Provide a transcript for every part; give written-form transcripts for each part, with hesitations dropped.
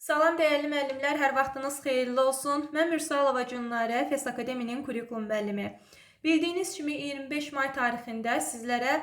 Salam dəyərli müəllimlər, hər vaxtınız xeyirli olsun. Mən Mürsalova Cünlarə, FES Akademinin kurikulum müəllimi. Bildiyiniz kimi 25 may tarixində sizlərə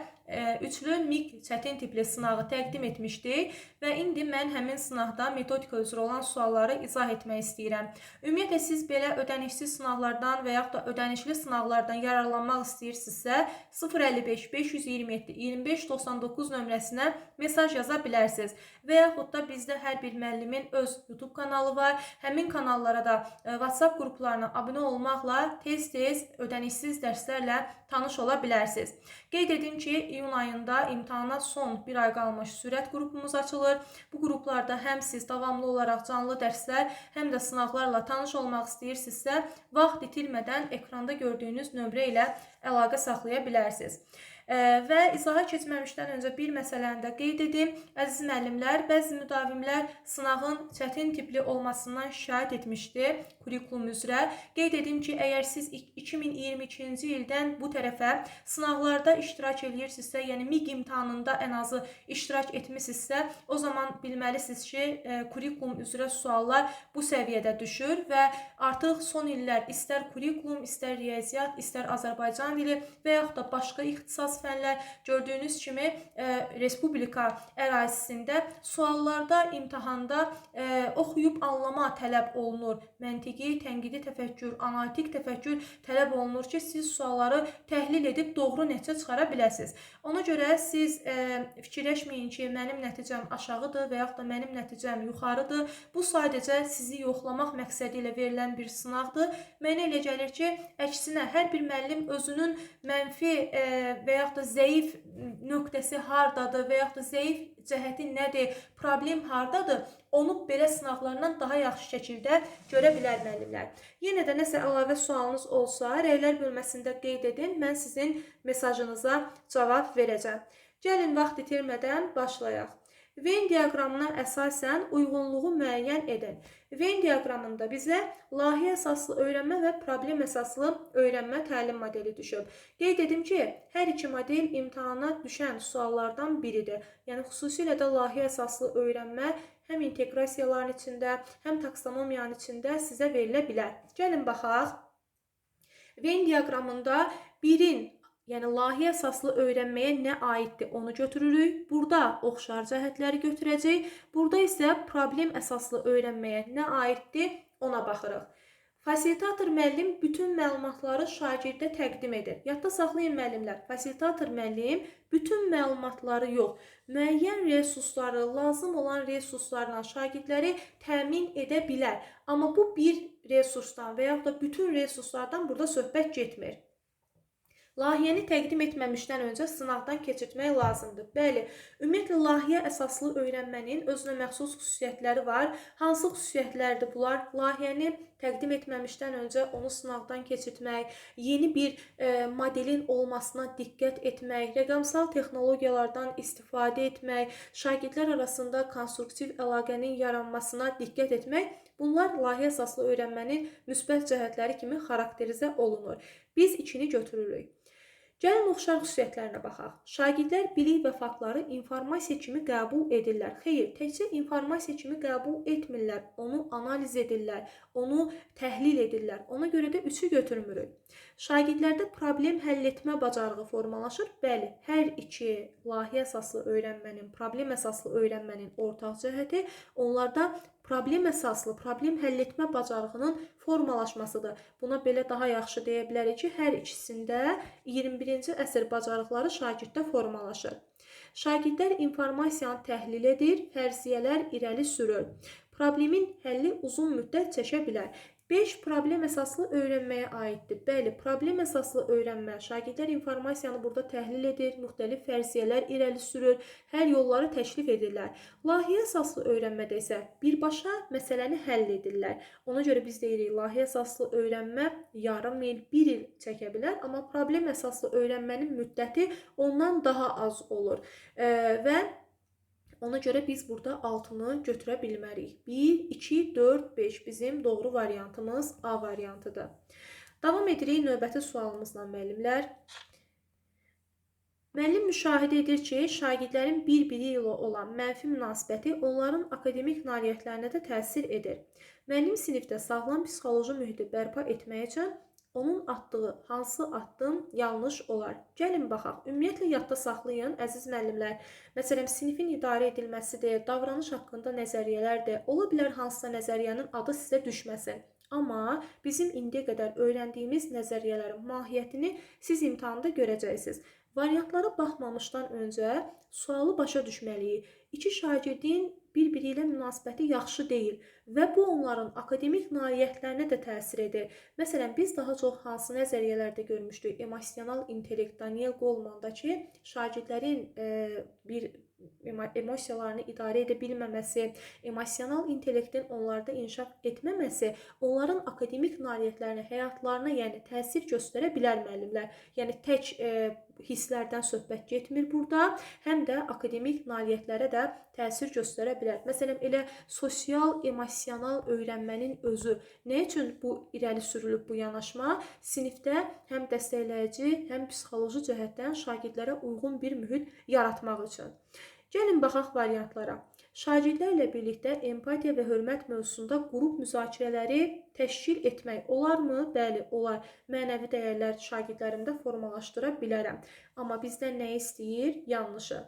üçlü MIG çətin tipli sınağı təqdim etmişdik və indi mən həmin sınaqda metodika üzrə olan sualları izah etmək istəyirəm. Ümumiyyətlə siz belə ödənişsiz sınaqlardan və yaxud da ödənişli sınaqlardan yararlanmaq istəyirsinizsə 055 527 25 99 nömrəsinə mesaj yaza bilərsiniz. Və yaxud da bizdə hər bir müəllimin öz YouTube kanalı var. Həmin kanallara da WhatsApp qruplarına abunə olmaqla tez-tez ödənişsiz dərslərlə tanış ola bilərsiniz. Qeyd edim ki, iyun ayında imtahana son bir ay qalmış sürət qrupumuz açılır. Bu qruplarda həm siz davamlı olaraq canlı dərslər, həm də sınaqlarla tanış olmaq istəyirsinizsə, vaxt itirmədən ekranda gördüyünüz nömrə ilə əlaqə saxlaya bilərsiniz. Və izaha keçməmişdən öncə bir məsələni də qeyd edim. Əziz müəllimlər, bəzi müdavimlər sınağın çətin tipli olmasından şikayət etmişdi kurikulum üzrə. Qeyd edim ki, əgər siz 2022-ci ildən bu tərəfə sınaqlarda iştirak edirsinizsə, yəni MIG imtahanında ən azı iştirak etmisinizsə, o zaman bilməlisiniz ki, kurikulum üzrə suallar bu səviyyədə düşür və artıq son illər istər kurikulum, istər riyaziyyat, istər Azərbaycan dili və yaxud da başqa ixtisas fənlər gördüyünüz kimi respublika ərazisində suallarda, imtahanda oxuyub anlama tələb olunur. Məntiqi, tənqidi təfəkkür, analitik təfəkkür tələb olunur ki, siz sualları təhlil edib doğru nəticə çıxara biləsiniz. Ona görə siz fikirləşməyin ki, mənim nəticəm aşağıdır və yaxud da mənim nəticəm yuxarıdır. Bu sadəcə sizi yoxlamaq məqsədi ilə verilən bir sınaqdır. Mənə elə gəlir ki, əksinə hər bir müəllim özünün mənfi və yaxud da zəif nöqtəsi hardadır və yaxud da zəif cəhəti nədir, problem hardadır, onu belə sınaqlarından daha yaxşı şəkildə görə bilər müəllimlər. Yenə də nəsə əlavə sualınız olsa, rəylər bölməsində qeyd edin, mən sizin mesajınıza cavab verəcəm. Gəlin vaxt itirmədən başlayaq. Venn diaqramına əsasən uyğunluğu müəyyən edin. Venn diaqramında bizə layihə əsaslı öyrənmə və problem əsaslı öyrənmə təlim modeli düşüb. Qeyd edim ki, hər iki model imtahana düşən suallardan biridir. Yəni, xüsusilə də layihə əsaslı öyrənmə həm inteqrasiyaların içində, həm taksonomiyanın içində sizə verilə bilər. Gəlin baxaq. Venn diaqramında birin, yəni layihə əsaslı öyrənməyə nə aiddir, onu götürürük. Burada oxşar cəhətləri götürəcək. Burada isə problem əsaslı öyrənməyə nə aiddir, ona baxırıq. Fasilitator müəllim bütün məlumatları şagirdə təqdim edir. Yadda saxlayın müəllimlər, fasilitator müəllim bütün məlumatları yox, müəyyən resursları, lazım olan resurslarla şagirdləri təmin edə bilər. Amma bu bir resursdan və yaxud da bütün resurslardan burada söhbət getmir. Layihəni təqdim etməmişdən öncə sınaqdan keçirtmək lazımdır. Bəli, ümumiyyətlə layihə əsaslı öyrənmənin özünə məxsus xüsusiyyətləri var. Hansı xüsusiyyətlərdir bunlar? Layihəni təqdim etməmişdən öncə onu sınaqdan keçirtmək, yeni bir modelin olmasına diqqət etmək, rəqəmsal texnologiyalardan istifadə etmək, şagirdlər arasında konstruktiv əlaqənin yaranmasına diqqət etmək, bunlar layihə əsaslı öyrənmənin müsbət cəhətləri kimi xarakterizə olunur. Biz içini götürürük. Gəlin oxşar xüsusiyyətlərinə baxaq. Şagirdlər bilik və faktları informasiya kimi qəbul edirlər. Xeyr, təkcə informasiya kimi qəbul etmirlər, onu analiz edirlər, onu təhlil edirlər. Ona görə də üçü götürmürük. Şagirdlərdə problem həll etmə bacarığı formalaşır. Bəli, hər iki layihə əsaslı öyrənmənin, problem əsaslı öyrənmənin ortaq cəhəti onlarda problem əsaslı, problem həll etmə bacarığının formalaşmasıdır. Buna belə daha yaxşı deyə bilərik ki, hər ikisində 21-ci əsr bacarıqları şagirddə formalaşır. Şagirdlər informasiyanı təhlil edir, fərziyyələr irəli sürür. Problemin həlli uzun müddət çəkə bilər. 5 problem əsaslı öyrənməyə aiddir. Bəli, problem əsaslı öyrənmə, şagirdlər informasiyanı burada təhlil edir, müxtəlif fərziyyələr irəli sürür, həll yolları təklif edirlər. Layihə əsaslı öyrənmədə isə birbaşa məsələni həll edirlər. Ona görə biz deyirik, layihə əsaslı öyrənmə yarım il, 1 il çəkə bilər, amma problem əsaslı öyrənmənin müddəti ondan daha az olur. Və ona görə biz burada 6-nı götürə bilmərik. 1, 2, 4, 5 bizim doğru variantımız A variantıdır. Davam edirik növbəti sualımızla müəllimlər. Müəllim müşahidə edir ki, şagirdlərin bir-biri ilə olan mənfi münasibəti onların akademik nailiyyətlərinə də təsir edir. Müəllim sinifdə sağlam psixoloji mühiti bərpa etmək üçün onun atdığı hansı addım yanlış olar? Gəlin baxaq. Ümumiyyətlə yadda saxlayın, əziz müəllimlər. Məsələn, sinifin idarə edilməsidir, davranış haqqında nəzəriyyələrdir. Ola bilər hansısa nəzəriyyənin adı sizə düşməsin. Amma bizim indiyə qədər öyrəndiyimiz nəzəriyyələrin mahiyyətini siz imtahanda görəcəksiniz. Variantlara baxmamışdan öncə sualı başa düşməliyik. İki şagirdin bir-biri ilə münasibəti yaxşı deyil və bu onların akademik nailiyyətlərinə də təsir edir. Məsələn, biz daha çox hansı nəzəriyyələrdə görmüşdük? Emosional intellekt, Daniel Goleman'da ki, şagirdlərin bir emosiyalarını idarə edə bilməməsi, emosional intellektin onlarda inkişaf etməməsi onların akademik nailiyyətlərinə, həyatlarına, yəni təsir göstərə bilər müəllimlər. Yəni tək hisslərdən söhbət getmir burada, həm də akademik nailiyyətlərə də təsir göstərə bilər. Məsələn, elə sosial, emosional öyrənmənin özü nə üçün bu irəli sürülüb bu yanaşma? Sinifdə həm dəstəkləyici, həm psixoloji cəhətdən şagirdlərə uyğun bir mühit yaratmaq üçün. Gəlin baxaq variantlara. Şagirdlərlə birlikdə empatiya və hörmət mövzusunda qrup müzakirələri təşkil etmək olarmı? Bəli, olar. Mənəvi dəyərlər şagirdlərimdə formalaşdıra bilərəm. Amma bizdən nə istəyir? Yanlışı.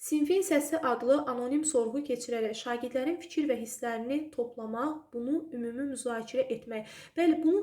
Sinfin səsi adlı anonim sorğu keçirərək şagirdlərin fikir və hisslərini toplamaq, bunu ümumi müzakirə etmək. Bəli, bunu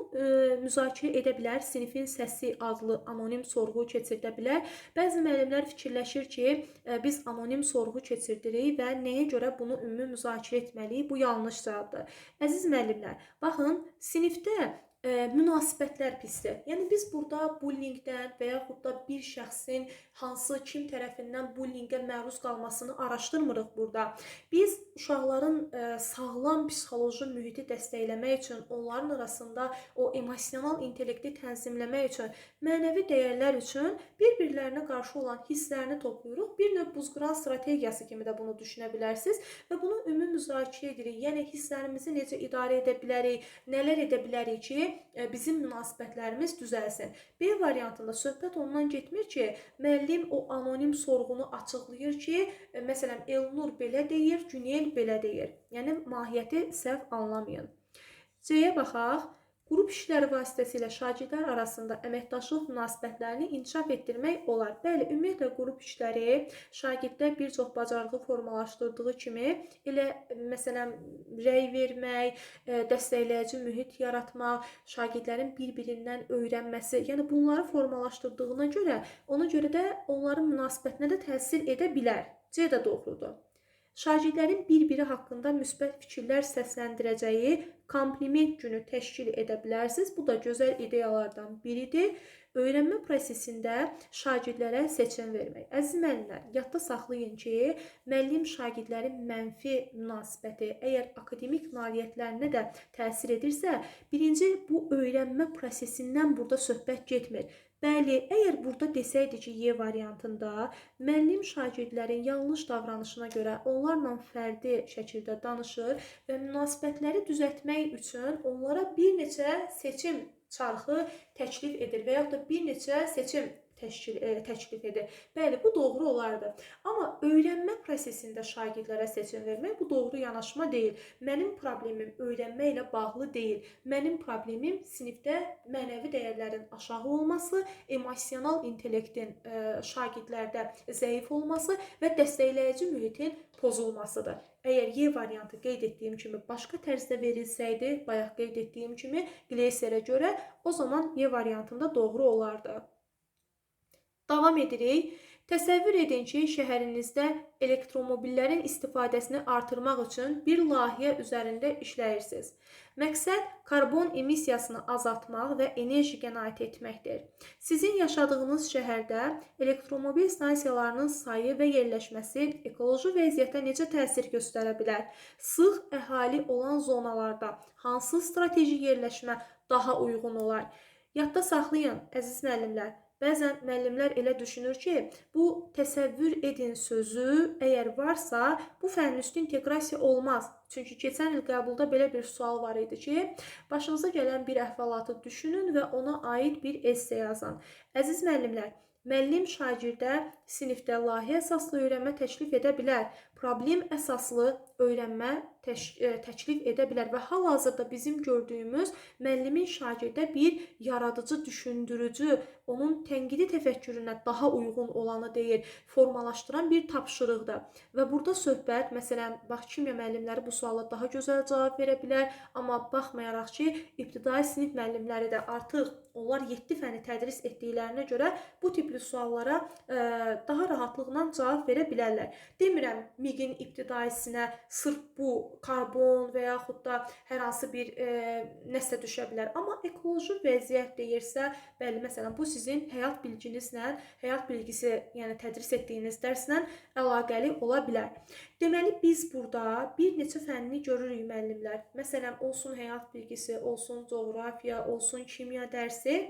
müzakirə edə bilər. Sinfin səsi adlı anonim sorğu keçirdə bilər. Bəzi müəllimlər fikirləşir ki, biz anonim sorğu keçirdirik və nəyə görə bunu ümumi müzakirə etməliyik? Bu yanlış cavabdır. Əziz müəllimlər, baxın, sinifdə münasibətlər pisdir. Yəni biz burada bullyingdən və yaxud da bir şəxsin hansı kim tərəfindən bullyingə məruz qalmasını araşdırmırıq burada. Biz uşaqların sağlam psixoloji mühiti dəstəkləmək üçün, onların arasında o emosional intellekti tənzimləmək üçün, mənəvi dəyərlər üçün bir-birlərinə qarşı olan hisslərini toplayırıq. Bir növ buzqıran strategiyası kimi də bunu düşünə bilərsiniz və bunu ümumi müzakirə edirik. Yəni hisslərimizi necə idarə edə bilərik, nələr edə bilərik ki, bizim münasibətlərimiz düzəlsin. B variantında söhbət ondan getmir ki, müəllim o anonim sorğunu açıqlayır ki, məsələn, Elnur belə deyir, Günel belə deyir. Yəni, mahiyyəti səhv anlamayın. C-yə baxaq. Qrup işləri vasitəsilə şagirdlər arasında əməkdaşlıq münasibətlərini inkişaf etdirmək olar. Bəli, ümumiyyətlə qrup işləri şagirddə bir çox bacarığı formalaşdırdığı kimi, elə məsələn, rəy vermək, dəstəkləyici mühit yaratmaq, şagirdlərin bir-birindən öyrənməsi, yəni bunları formalaşdırdığına görə, ona görə də onların münasibətinə də təsir edə bilər. C də doğrudur. Şagirdlərin bir-biri haqqında müsbət fikirlər səsləndirəcəyi kompliment günü təşkil edə bilərsiniz. Bu da gözəl ideyalardan biridir. Öyrənmə prosesində şagirdlərə seçim vermək. Əziz müəllimlər, yadda saxlayın ki, müəllim şagirdlərin mənfi münasibəti əgər akademik nailiyyətlərinə də təsir edirsə, birinci bu öyrənmə prosesindən burada söhbət getmir. Bəli, əgər burada desəydi ki, Y variantında müəllim şagirdlərin yanlış davranışına görə onlarla fərdi şəkildə danışır və münasibətləri düzəltmək üçün onlara bir neçə seçim çarxı təklif edir və yaxud da bir neçə seçim təklif edir. Bəli, bu doğru olardı. Amma öyrənmə prosesində şagirdlərə seçim vermək bu doğru yanaşma deyil. Mənim problemim öyrənmə ilə bağlı deyil. Mənim problemim sinifdə mənəvi dəyərlərin aşağı olması, emosional intellektin şagirdlərdə zəif olması və dəstəkləyici mühitin pozulmasıdır. Əgər Y variantı qeyd etdiyim kimi başqa tərzdə verilsəydi, bayaq qeyd etdiyim kimi Gleiserə görə, o zaman Y variantında doğru olardı. Davam edirik. Təsəvvür edin ki, şəhərinizdə elektromobillərin istifadəsini artırmaq üçün bir layihə üzərində işləyirsiniz. Məqsəd karbon emissiyasını azaltmaq və enerji qənaət etməkdir. Sizin yaşadığınız şəhərdə elektromobil stansiyalarının sayı və yerləşməsi ekoloji vəziyyətə necə təsir göstərə bilər? Sıx əhali olan zonalarda hansı strateji yerləşmə daha uyğun olar? Yadda saxlayın, əziz müəllimlər. Bəzən müəllimlər elə düşünür ki, bu təsəvvür edin sözü əgər varsa, bu fənüstü inteqrasiya olmaz. Çünki keçən il qəbulda belə bir sual var idi ki, başınıza gələn bir əhvalatı düşünün və ona aid bir esse yazın. Əziz müəllimlər, Müəllim şagirdə sinifdə layihə əsaslı öyrənmə təklif edə bilər. Problem əsaslı öyrənmə təklif edə bilər və hal-hazırda bizim gördüyümüz müəllimin şagirdə bir yaradıcı, düşündürücü, onun tənqidi təfəkkürünə daha uyğun olanı deyir, formalaşdıran bir tapşırıqdır. Və burada söhbət, məsələn, bax, kimya müəllimləri bu suala daha gözəl cavab verə bilər, amma baxmayaraq ki, ibtidai sinif müəllimləri də artıq onlar 7 fəni tədris etdiklərinə görə bu tipli suallara daha rahatlıqla cavab verə bilərlər. Demirəm, MİQ-in ibtidaisinə sırf bu karbon və yaxud da hər hansı bir nəsə düşə bilər. Amma ekoloji vəziyyət deyirsə, bəli, məsələn, bu sizin həyat bilginizlə, həyat bilgisi, yəni tədris etdiyiniz dərslə əlaqəli ola bilər. Deməli, biz burada bir neçə fənni görürük müəllimlər. Məsələn, olsun həyat bilgisi, olsun coğrafiya, olsun kimya dərsi.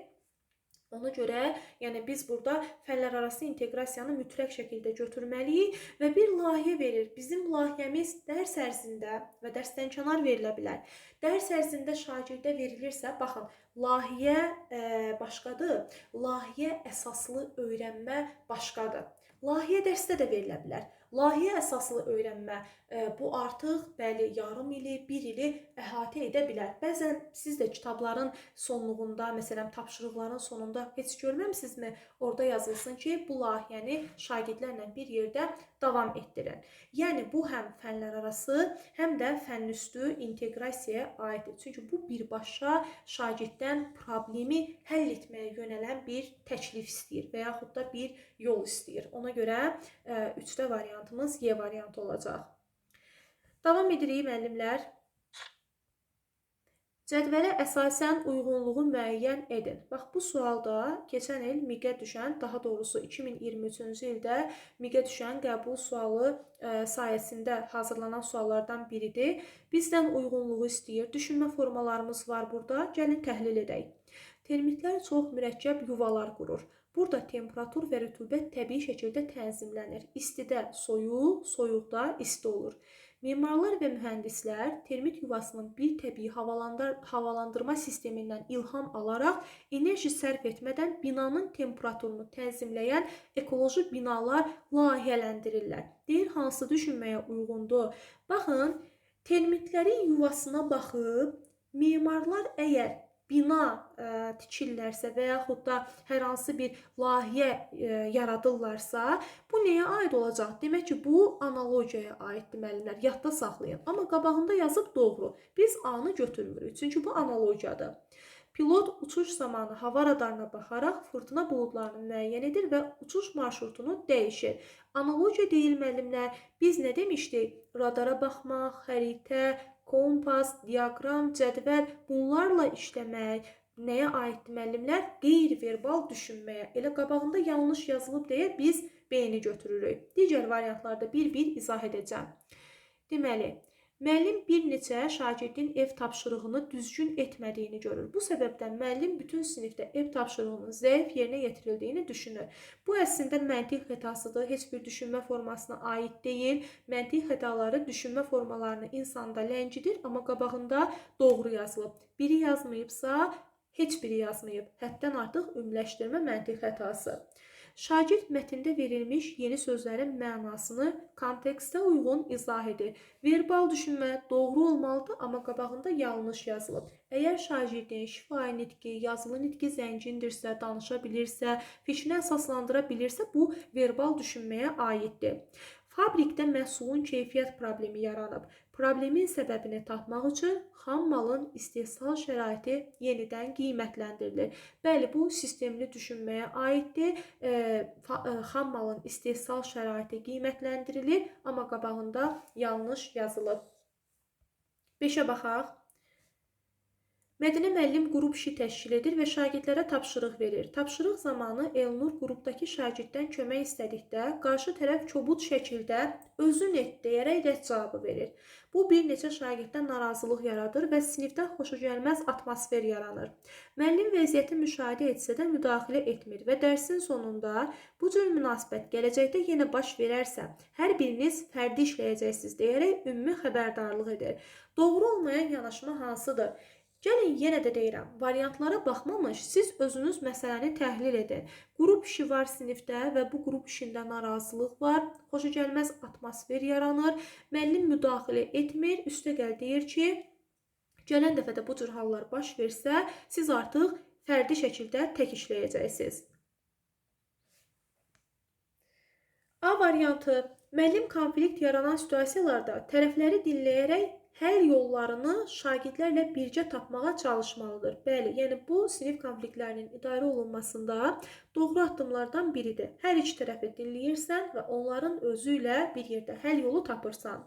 Ona görə, yəni biz burada fənlər arası inteqrasiyanı mütləq şəkildə götürməliyik və bir layihə verir. Bizim layihəmiz dərs ərzində və dərsdən kənar verilə bilər. Dərs ərzində şagirdə verilirsə, baxın, layihə başqadır, layihə əsaslı öyrənmə başqadır. Layihə dərsdə də verilə bilər. Layihə əsaslı öyrənmə bu artıq bəli yarım ili, bir ili əhatə edə bilər. Bəzən siz də kitabların sonluğunda, məsələn, tapşırıqların sonunda heç görməmsinizmi? Orada yazılsın ki, bu layihəni şagirdlərlə bir yerdə davam etdirin. Yəni bu həm fənlər arası, həm də fənüstü inteqrasiyaya aiddir. Çünki bu birbaşa şagirddən problemi həll etməyə yönələn bir təklif istəyir və yaxud da bir yol istəyir. Ona görə 3-də variantımız Y variantı olacaq. Davam edirik müəllimlər. Cədvələ əsasən uyğunluğu müəyyən edin. Bax, bu sualda keçən il MİQ-ə düşən, daha doğrusu 2023-cü ildə MİQ-ə düşən qəbul sualı sayəsində hazırlanan suallardan biridir. Bizdən uyğunluğu istəyir. Düşünmə formalarımız var burada. Gəlin təhlil edək. Termitlər çox mürəkkəb yuvalar qurur. Burada temperatur və rütubət təbii şəkildə tənzimlənir. İstidə soyuq, soyuqda isti olur. Memarlar və mühəndislər termit yuvasının bir təbii havalandırma sistemindən ilham alaraq enerji sərf etmədən binanın temperaturunu tənzimləyən ekoloji binalar layihələndirirlər. Deyir, hansı düşünməyə uyğundur? Baxın, termitlərin yuvasına baxıb, memarlar əgər bina tikirlərsə və yaxud da hər hansı bir layihə yaradırlarsa, bu nəyə aid olacaq? Demək ki, bu analogiyaya aiddir müəllimlər. Yadda saxlayın. Amma qabağında yazıb doğru. Biz A-nı götürmürük. Çünki bu analogiyadır. Pilot uçuş zamanı hava radarına baxaraq fırtına buludlarını müəyyən edir və uçuş marşrutunu dəyişir. Analogiya deyil müəllimlər. Biz nə demişdik? Radara baxmaq, xəritə, kompas, diaqram, cədvəl, bunlarla işləmək nəyə aiddir müəllimlər? Qeyri-verbal düşünməyə. Elə qabağında yanlış yazılıb deyə biz B-ni götürürük. Digər variantlarda bir-bir izah edəcəm. Deməli, müəllim bir neçə şagirdin ev tapşırığını düzgün etmədiyini görür. Bu səbəbdən müəllim bütün sinifdə ev tapşırığının zəif yerinə yetirildiyini düşünür. Bu əslində məntiq xətasıdır, heç bir düşünmə formasına aid deyil. Məntiq xətaları, düşünmə formalarını insanda ləngidir, amma qabağında doğru yazılıb. Biri yazmayıbsa, heç biri yazmayıb. Həddən artıq ümumiləşdirmə məntiq xətası. Şagird mətndə verilmiş yeni sözlərin mənasını kontekstə uyğun izah edir. Verbal düşünmə doğru olmalıdır, amma qabağında yanlış yazılıb. Əgər şagirdin şifahi nitqi, yazılı nitqi zəngindirsə, danışa bilirsə, fikrini əsaslandıra bilirsə, bu verbal düşünməyə aiddir. Fabrikdə məhsulun keyfiyyət problemi yaranıb. Problemin səbəbini tapmaq üçün xam malın istehsal şəraiti yenidən qiymətləndirilir. Bəli, bu sistemli düşünməyə aiddir. Xam malın istehsal şəraiti qiymətləndirilir, amma qabağında yanlış yazılıb. 5-ə baxaq. Mədinə müəllim qrup işi təşkil edir və şagirdlərə tapşırıq verir. Tapşırıq zamanı Elnur qrupdakı şagirddən kömək istədikdə qarşı tərəf kobud şəkildə özün et deyərək rədd cavabı verir. Bu bir neçə şagirddən narazılıq yaradır və sinifdə xoşagəlməz atmosfer yaranır. Müəllim vəziyyəti müşahidə etsə də müdaxilə etmir və dərsin sonunda bu cür münasibət gələcəkdə yenə baş verərsə, hər biriniz fərdi işləyəcəksiniz deyərək ümumi xəbərdarlıq edir. Doğru olmayan yanaşma hansıdır? Gəlin yenə də deyirəm, variantlara baxmamış siz özünüz məsələni təhlil edin. Qrup işi var sinifdə və bu qrup işində narazılıq var, xoşagəlməz atmosfer yaranır, müəllim müdaxilə etmir, üstəgəl deyir ki, gələn dəfə də bu cür hallar baş versə, siz artıq fərdi şəkildə tək işləyəcəksiniz. A variantı, müəllim konflikt yaranan situasiyalarda tərəfləri dinləyərək həll yollarını şagirdlərlə birgə tapmağa çalışmalıdır. Bəli, yəni bu sinif konfliktlərinin idarə olunmasında doğru addımlardan biridir. Hər iki tərəfi dinləyirsən və onların özü ilə bir yerdə həll yolu tapırsan.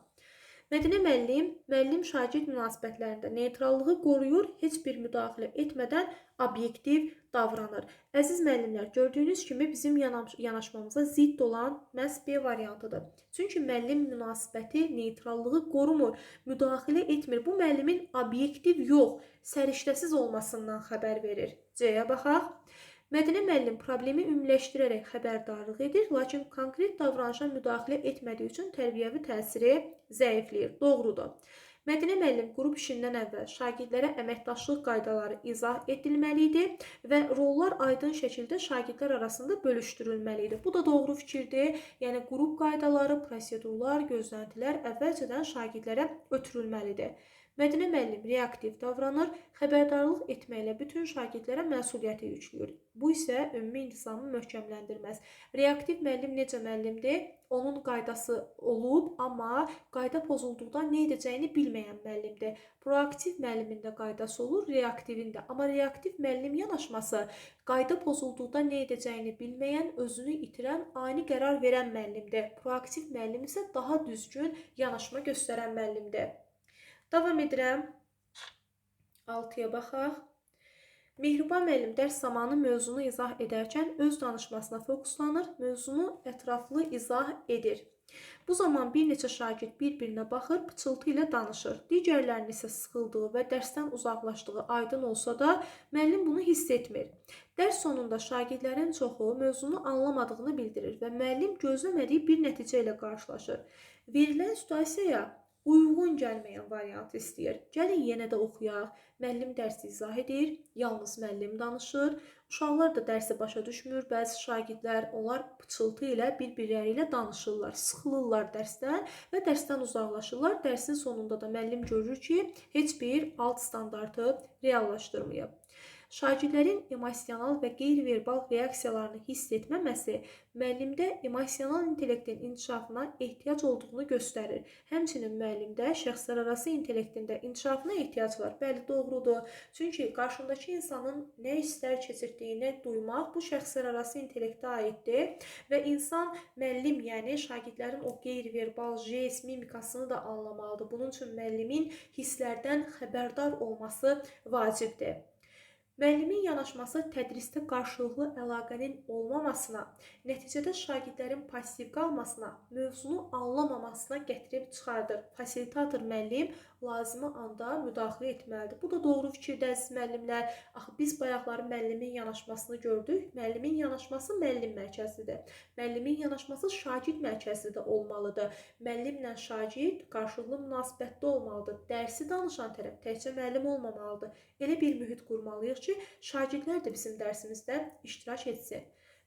Mədinə müəllim-şagird münasibətlərində neytrallığı qoruyur, heç bir müdaxilə etmədən obyektiv davranır. Əziz müəllimlər, gördüyünüz kimi bizim yanaşmamıza zidd olan məhz B variantıdır. Çünki müəllim münasibəti neytrallığı qorumur, müdaxilə etmir. Bu müəllimin obyektiv yox, səriştəsiz olmasından xəbər verir. C-yə baxaq. Mədinə müəllim problemi ümumiləşdirərək xəbərdarlıq edir, lakin konkret davranışa müdaxilə etmədiyi üçün tərbiyəvi təsiri zəifləyir. Doğrudur. Mədinə müəllim qrup işindən əvvəl şagirdlərə əməkdaşlıq qaydaları izah edilməli idi və rollar aydın şəkildə şagirdlər arasında bölüşdürülməli idi. Bu da doğru fikirdir. Yəni qrup qaydaları, prosedurlar, gözləntilər əvvəlcədən şagirdlərə ötürülməlidir. Mədinə müəllim reaktiv davranır, xəbərdarlıq etməklə bütün şagirdlərə məsuliyyəti yükləyir. Bu isə ümumi intizamı möhkəmləndirməz. Reaktiv müəllim necə müəllimdir? Onun qaydası olub, amma qayda pozulduqda nə edəcəyini bilməyən müəllimdir. Proaktiv müəllimin də qaydası olur, reaktivin də. Amma reaktiv müəllim yanaşması qayda pozulduqda nə edəcəyini bilməyən, özünü itirən, ani qərar verən müəllimdir. Proaktiv müəllim isə daha düzgün yanaşma göstərən müəllimdir. Davam edirəm. 6-ya baxaq. Mehriban müəllim dərs zamanı mövzunu izah edərkən öz danışmasına fokuslanır, mövzunu ətraflı izah edir. Bu zaman bir neçə şagird bir-birinə baxır, pıçıltı ilə danışır. Digərlərinin isə sıxıldığı və dərsdən uzaqlaşdığı aydın olsa da, müəllim bunu hiss etmir. Dərs sonunda şagirdlərin çoxu mövzunu anlamadığını bildirir və müəllim gözləmədiyi bir nəticə ilə qarşılaşır. Verilən situasiyaya uyğun gəlməyən variantı istəyir. Gəlin yenə də oxuyaq. Müəllim dərsi izah edir, yalnız müəllim danışır. Uşaqlar da dərsi başa düşmür. Bəzi şagirdlər onlar pıçıltı ilə bir-birləri ilə danışırlar, sıxılırlar dərsdən və dərsdən uzaqlaşırlar. Dərsin sonunda da müəllim görür ki, heç bir alt standartı reallaşdırmayıb. Şagirdlərin emosional və qeyri-verbal reaksiyalarını hiss etməməsi müəllimdə emosional intellektin inkişafına ehtiyac olduğunu göstərir. Həmçinin müəllimdə şəxslərarası intellektində inkişafına ehtiyac var. Bəli, doğrudur. Çünki qarşındakı insanın nə istər keçirdiyini duymaq bu şəxslərarası intellektə aiddir və insan müəllim, yəni şagirdlərin o qeyri-verbal jest, mimikasını da anlamalıdır. Bunun üçün müəllimin hisslərdən xəbərdar olması vacibdir. Müəllimin yanaşması tədrisdə qarşılıqlı əlaqənin olmamasına, nəticədə şagirdlərin pasiv qalmasına, mövzunu anlamamasına gətirib çıxardır. Fasilitator müəllim lazımi anda müdaxilə etməlidir. Bu da doğru fikirdir, əziz müəllimlər. Axı biz bayaqları müəllimin yanaşmasını gördük. Müəllimin yanaşması müəllim mərkəzlidir. Müəllimin yanaşması şagird mərkəzli olmalıdır. Müəllimlə şagird qarşılıqlı münasibətdə olmalıdır. Dərsi danışan tərəf təkcə müəllim olmamalıdır. Elə bir mühit qurmalıyıq ki, şagirdlər də bizim dərsimizdə iştirak etsin.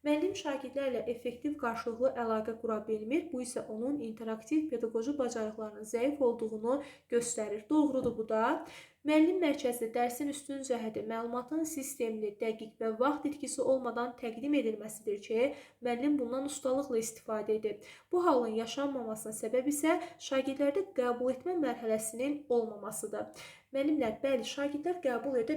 Müəllim şagirdlərlə effektiv qarşılıqlı əlaqə qura bilmir. Bu isə onun interaktiv pedaqoji bacarıqlarının zəif olduğunu göstərir. Doğrudur bu da. Müəllim mərkəzli dərsin üstün cəhəti məlumatın sistemli, dəqiq və vaxt itkisi olmadan təqdim edilməsidir ki, müəllim bundan ustalıqla istifadə edir. Bu halın yaşanmamasının səbəbi isə şagirdlərdə qəbul etmə mərhələsinin olmamasıdır. Müəllimlər, bəli, şagirdlər qəbul edə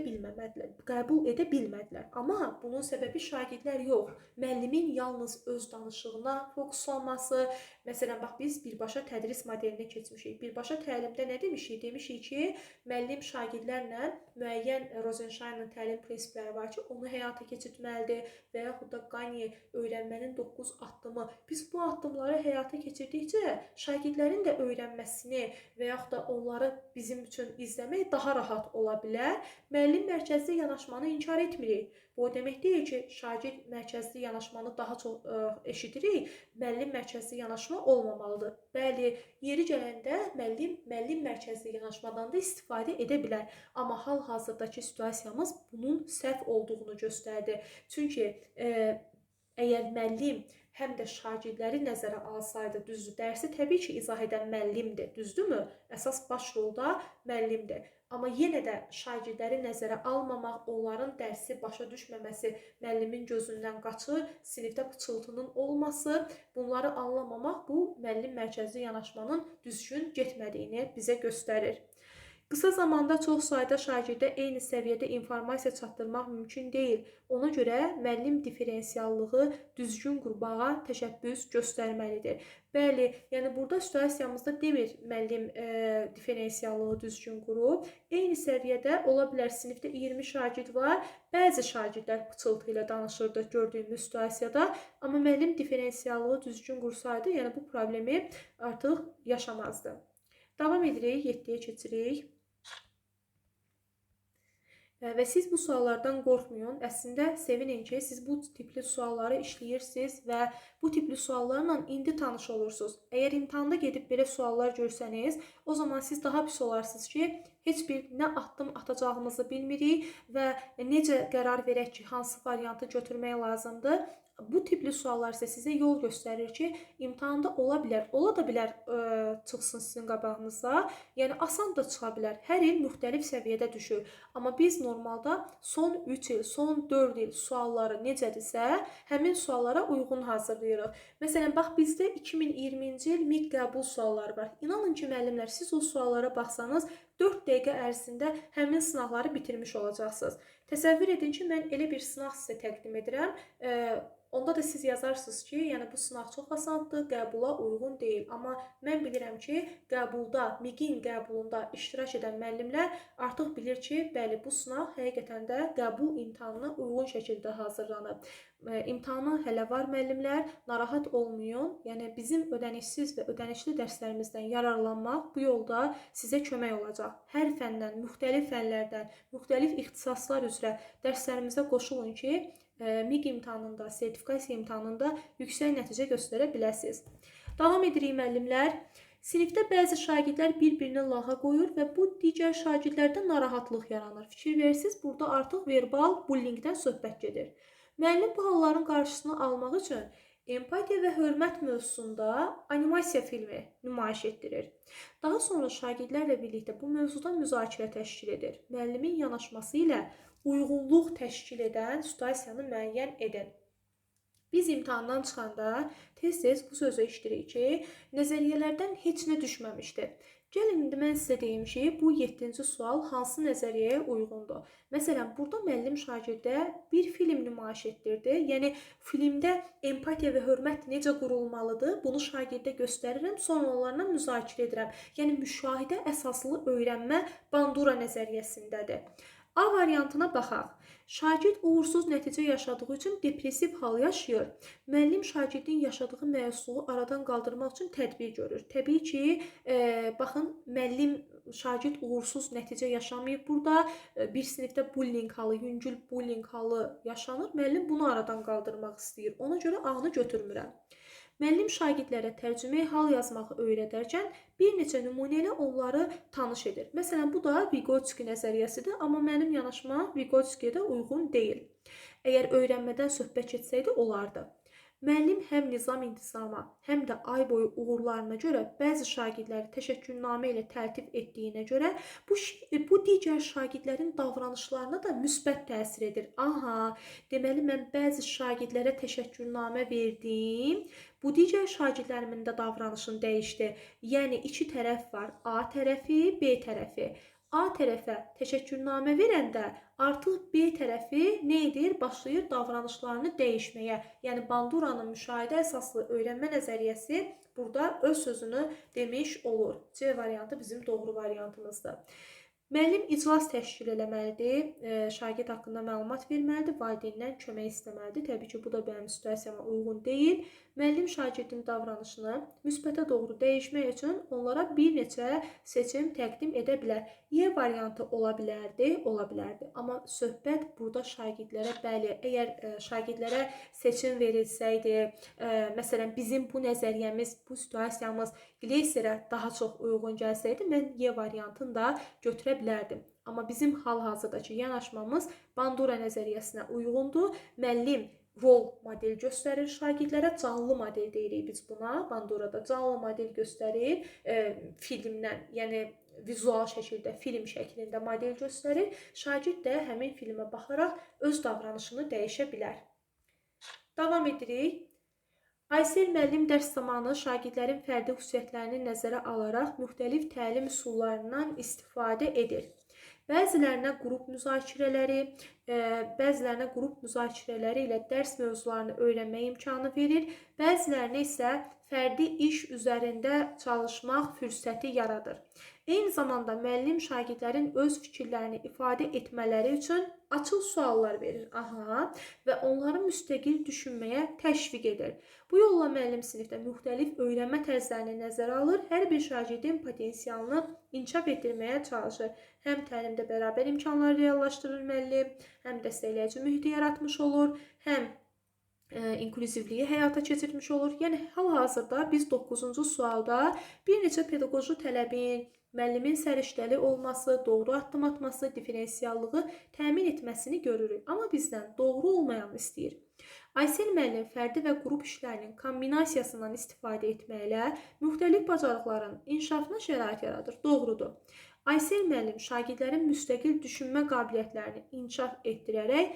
bilmədilər. Amma bunun səbəbi şagirdlər yox. Müəllimin yalnız öz danışığına fokuslanması. Məsələn, bax, biz birbaşa tədris modelinə keçmişik. Birbaşa təlimdə nə demişik? Demişik ki, müəllim şagirdlərlə müəyyən Rosenstein'ın təlim prinsipləri var ki, onu həyata keçirtməlidir və yaxud da Qani öyrənmənin 9 addımı. Biz bu addımları həyata keçirdikcə şagirdlərin də öyrənməsini və yaxud da onları bizim üçün izləmək daha rahat ola bilər. Müəllim mərkəzli yanaşmanı inkar etmirik. Bu o demək deyil ki, şagird mərkəzli yanaşmanı daha çox eşidirik. Müəllim mərkəzli yanaşma olmamalıdır. Bəli, yeri gələndə müəllim mərkəzli yanaşmadan da istifadə edə bilər. Amma hal-hazırdakı situasiyamız bunun səhv olduğunu göstərdi. Çünki əgər müəllim həm də şagirdləri nəzərə alsaydı, düzdür, dərsi təbii ki, izah edən müəllimdir, düzdürmü? Əsas baş rolda müəllimdir. Amma yenə də şagirdləri nəzərə almamaq, onların dərsi başa düşməməsi, müəllimin gözündən qaçır, sinifdə pıçıltının olması, bunları anlamamaq bu müəllim mərkəzli yanaşmanın düzgün getmədiyini bizə göstərir. Qısa zamanda çox sayda şagirdə eyni səviyyədə informasiya çatdırmaq mümkün deyil. Ona görə müəllim diferensiallığı düzgün qurmağa təşəbbüs göstərməlidir. Bəli, yəni burada situasiyamızda demir müəllim diferensiallığı düzgün qurub. Eyni səviyyədə ola bilər sinifdə 20 şagird var. Bəzi şagirdlər pıçıltı ilə danışırdı gördüyümüz situasiyada. Amma müəllim diferensiallığı düzgün qursaydı, yəni bu problemi artıq yaşamazdı. Davam edirik, 7-yə keçirik. Və siz bu suallardan qorxmayın. Əslində sevinin ki, siz bu tipli sualları işləyirsiniz və bu tipli suallarla indi tanış olursunuz. Əgər imtahanda gedib belə suallar görsəniz, o zaman siz daha pis olarsınız ki, heç bir nə addım atacağımızı bilmirik və necə qərar verək ki, hansı variantı götürmək lazımdır. Bu tipli suallar isə sizə yol göstərir ki, imtahanda ola da bilər çıxsın sizin qabağınıza. Yəni asan da çıxa bilər. Hər il müxtəlif səviyyədə düşür. Amma biz normalda son 3 il, son 4 il sualları necədirsə, həmin suallara uyğun hazırlayırıq. Məsələn, bax bizdə 2020-ci il MİQ qəbul sualları var. İnanın ki, müəllimlər, siz o suallara baxsanız 4 dəqiqə ərzində həmin sınaqları bitirmiş olacaqsınız. Təsəvvür edin ki, mən elə bir sınaq sizə təqdim edirəm. Onda da siz yazarsınız ki, yəni bu sınaq çox asandır, qəbula uyğun deyil. Amma mən bilirəm ki, qəbulda, MİQ-in qəbulunda iştirak edən müəllimlər artıq bilir ki, bəli, bu sınaq həqiqətən də qəbul imtahanına uyğun şəkildə hazırlanıb. İmtahanı hələ var müəllimlər, narahat olmayın. Yəni bizim ödənişsiz və ödənişli dərslərimizdən yararlanmaq bu yolda sizə kömək olacaq. Hər fəndən, müxtəlif fənlərdən, müxtəlif ixtisaslar üzrə dərslərimizə qoşulun ki, MİQ imtahanında, sertifikasiya imtahanında yüksək nəticə göstərə biləsiniz. Davam edirik müəllimlər. Sinifdə bəzi şagirdlər bir-birini lağa qoyur və bu digər şagirdlərdə narahatlıq yaranır. Fikir verirsiniz, burada artıq verbal bullyingdən söhbət gedir. Müəllim bu halların qarşısını almaq üçün empatiya və hörmət mövzusunda animasiya filmi nümayiş etdirir. Daha sonra şagirdlərlə birlikdə bu mövzuda müzakirə təşkil edir. Müəllimin yanaşması ilə uyğunluq təşkil edən situasiyanı müəyyən edin. Biz imtahandan çıxanda tez-tez bu sözü eşidirik ki, nəzəriyyələrdən heç nə düşməmişdir. Gəlin, indi mən sizə deyim ki, bu 7-ci sual hansı nəzəriyyəyə uyğundur? Məsələn, burada müəllim şagirdə bir film nümayiş etdirdi. Yəni, filmdə empatiya və hörmət necə qurulmalıdır? Bunu şagirdə göstərirəm, sonra onlarla müzakirə edirəm. Yəni, müşahidə əsaslı öyrənmə Bandura nəzəriyyəsindədir. A variantına baxaq. Şagird uğursuz nəticə yaşadığı üçün depressiv hal yaşayır. Müəllim şagirdin yaşadığı məyusluğu aradan qaldırmaq üçün tədbir görür. Təbii ki, baxın, müəllim şagird uğursuz nəticə yaşamayıb. Burada bir sinifdə bullying halı, yüngül bullying halı yaşanır. Müəllim bunu aradan qaldırmaq istəyir. Ona görə A-nı götürmürəm. Müəllim şagirdlərə tərcümeyi hal yazmağı öyrədərkən bir neçə nümunə ilə onları tanış edir. Məsələn, bu da Vygotsky nəzəriyyəsidir, amma mənim yanaşmam Vygotsky'yə də uyğun deyil. Əgər öyrənmədən söhbət etsəydi, olardı. Müəllim həm nizam-intizama, həm də ay boyu uğurlarına görə bəzi şagirdləri təşəkkürnamə ilə təltif etdiyinə görə bu digər şagirdlərin davranışlarına da müsbət təsir edir. Aha, deməli mən bəzi şagirdlərə təşəkkürnamə verdim. Bu digər şagirdlərimin də davranışını dəyişdi. Yəni iki tərəf var. A tərəfi, B tərəfi. A tərəfə təşəkkürnamə verəndə artıq B tərəfi nə edir? Başlayır davranışlarını dəyişməyə. Yəni Banduranın müşahidə əsaslı öyrənmə nəzəriyyəsi burada öz sözünü demiş olur. C variantı bizim doğru variantımızdır. Müəllim iclas təşkil eləməlidir, şagird haqqında məlumat verməlidir, valideyndən kömək istəməlidir. Təbii ki, bu da mənim situasiyama uyğun deyil. Müəllim şagirdin davranışını müsbətə doğru dəyişmək üçün onlara bir neçə seçim təqdim edə bilər. Y variantı ola bilərdi, ola bilərdi. Amma söhbət burada şagirdlərə, bəli, əgər şagirdlərə seçim verilsəydi, məsələn, bizim bu nəzəriyyəmiz, bu situasiyamız Gleysərə daha çox uyğun gəlsəydi, mən Y variantını da götürə bilərdim. Amma bizim hal-hazırdakı yanaşmamız Bandura nəzəriyyəsinə uyğundur. Müəllim rol model göstərir şagirdlərə, canlı model deyirik biz buna. Bandurada canlı model göstərir, filmdən, yəni vizual şəkildə, film şəklində model göstərir. Şagird də həmin filmə baxaraq öz davranışını dəyişə bilər. Davam edirik. Aysel müəllim dərs zamanı şagirdlərin fərdi xüsusiyyətlərini nəzərə alaraq müxtəlif təlim üsullarından istifadə edir. Bəzilərinə qrup müzakirələri ilə dərs mövzularını öyrənmək imkanı verir, bəzilərinə isə fərdi iş üzərində çalışmaq fürsəti yaradır. Eyni zamanda müəllim şagirdlərin öz fikirlərini ifadə etmələri üçün açıq suallar verir və onları müstəqil düşünməyə təşviq edir. Bu yolla müəllim sinifdə müxtəlif öyrənmə tərzlərini nəzərə alır, hər bir şagirdin potensialını inkişaf etdirməyə çalışır. Həm təlimdə bərabər imkanlar reallaşdırır müəllim, həm dəstəkləyici mühiti yaratmış olur, həm inklüzivliyi həyata keçirmiş olur. Yəni, hal-hazırda biz 9-cu sualda bir neçə pedaqoji tələbin, müəllimin səriştəli olması, doğru addım atması, diferensiallığı təmin etməsini görürük. Amma bizdən doğru olmayanı istəyir. Aysel müəllim fərdi və qrup işlərinin kombinasiyasından istifadə etməklə müxtəlif bacarıqların inkişafına şərait yaradır. Doğrudur. Aysel müəllim şagirdlərin müstəqil düşünmə qabiliyyətlərini inkişaf etdirərək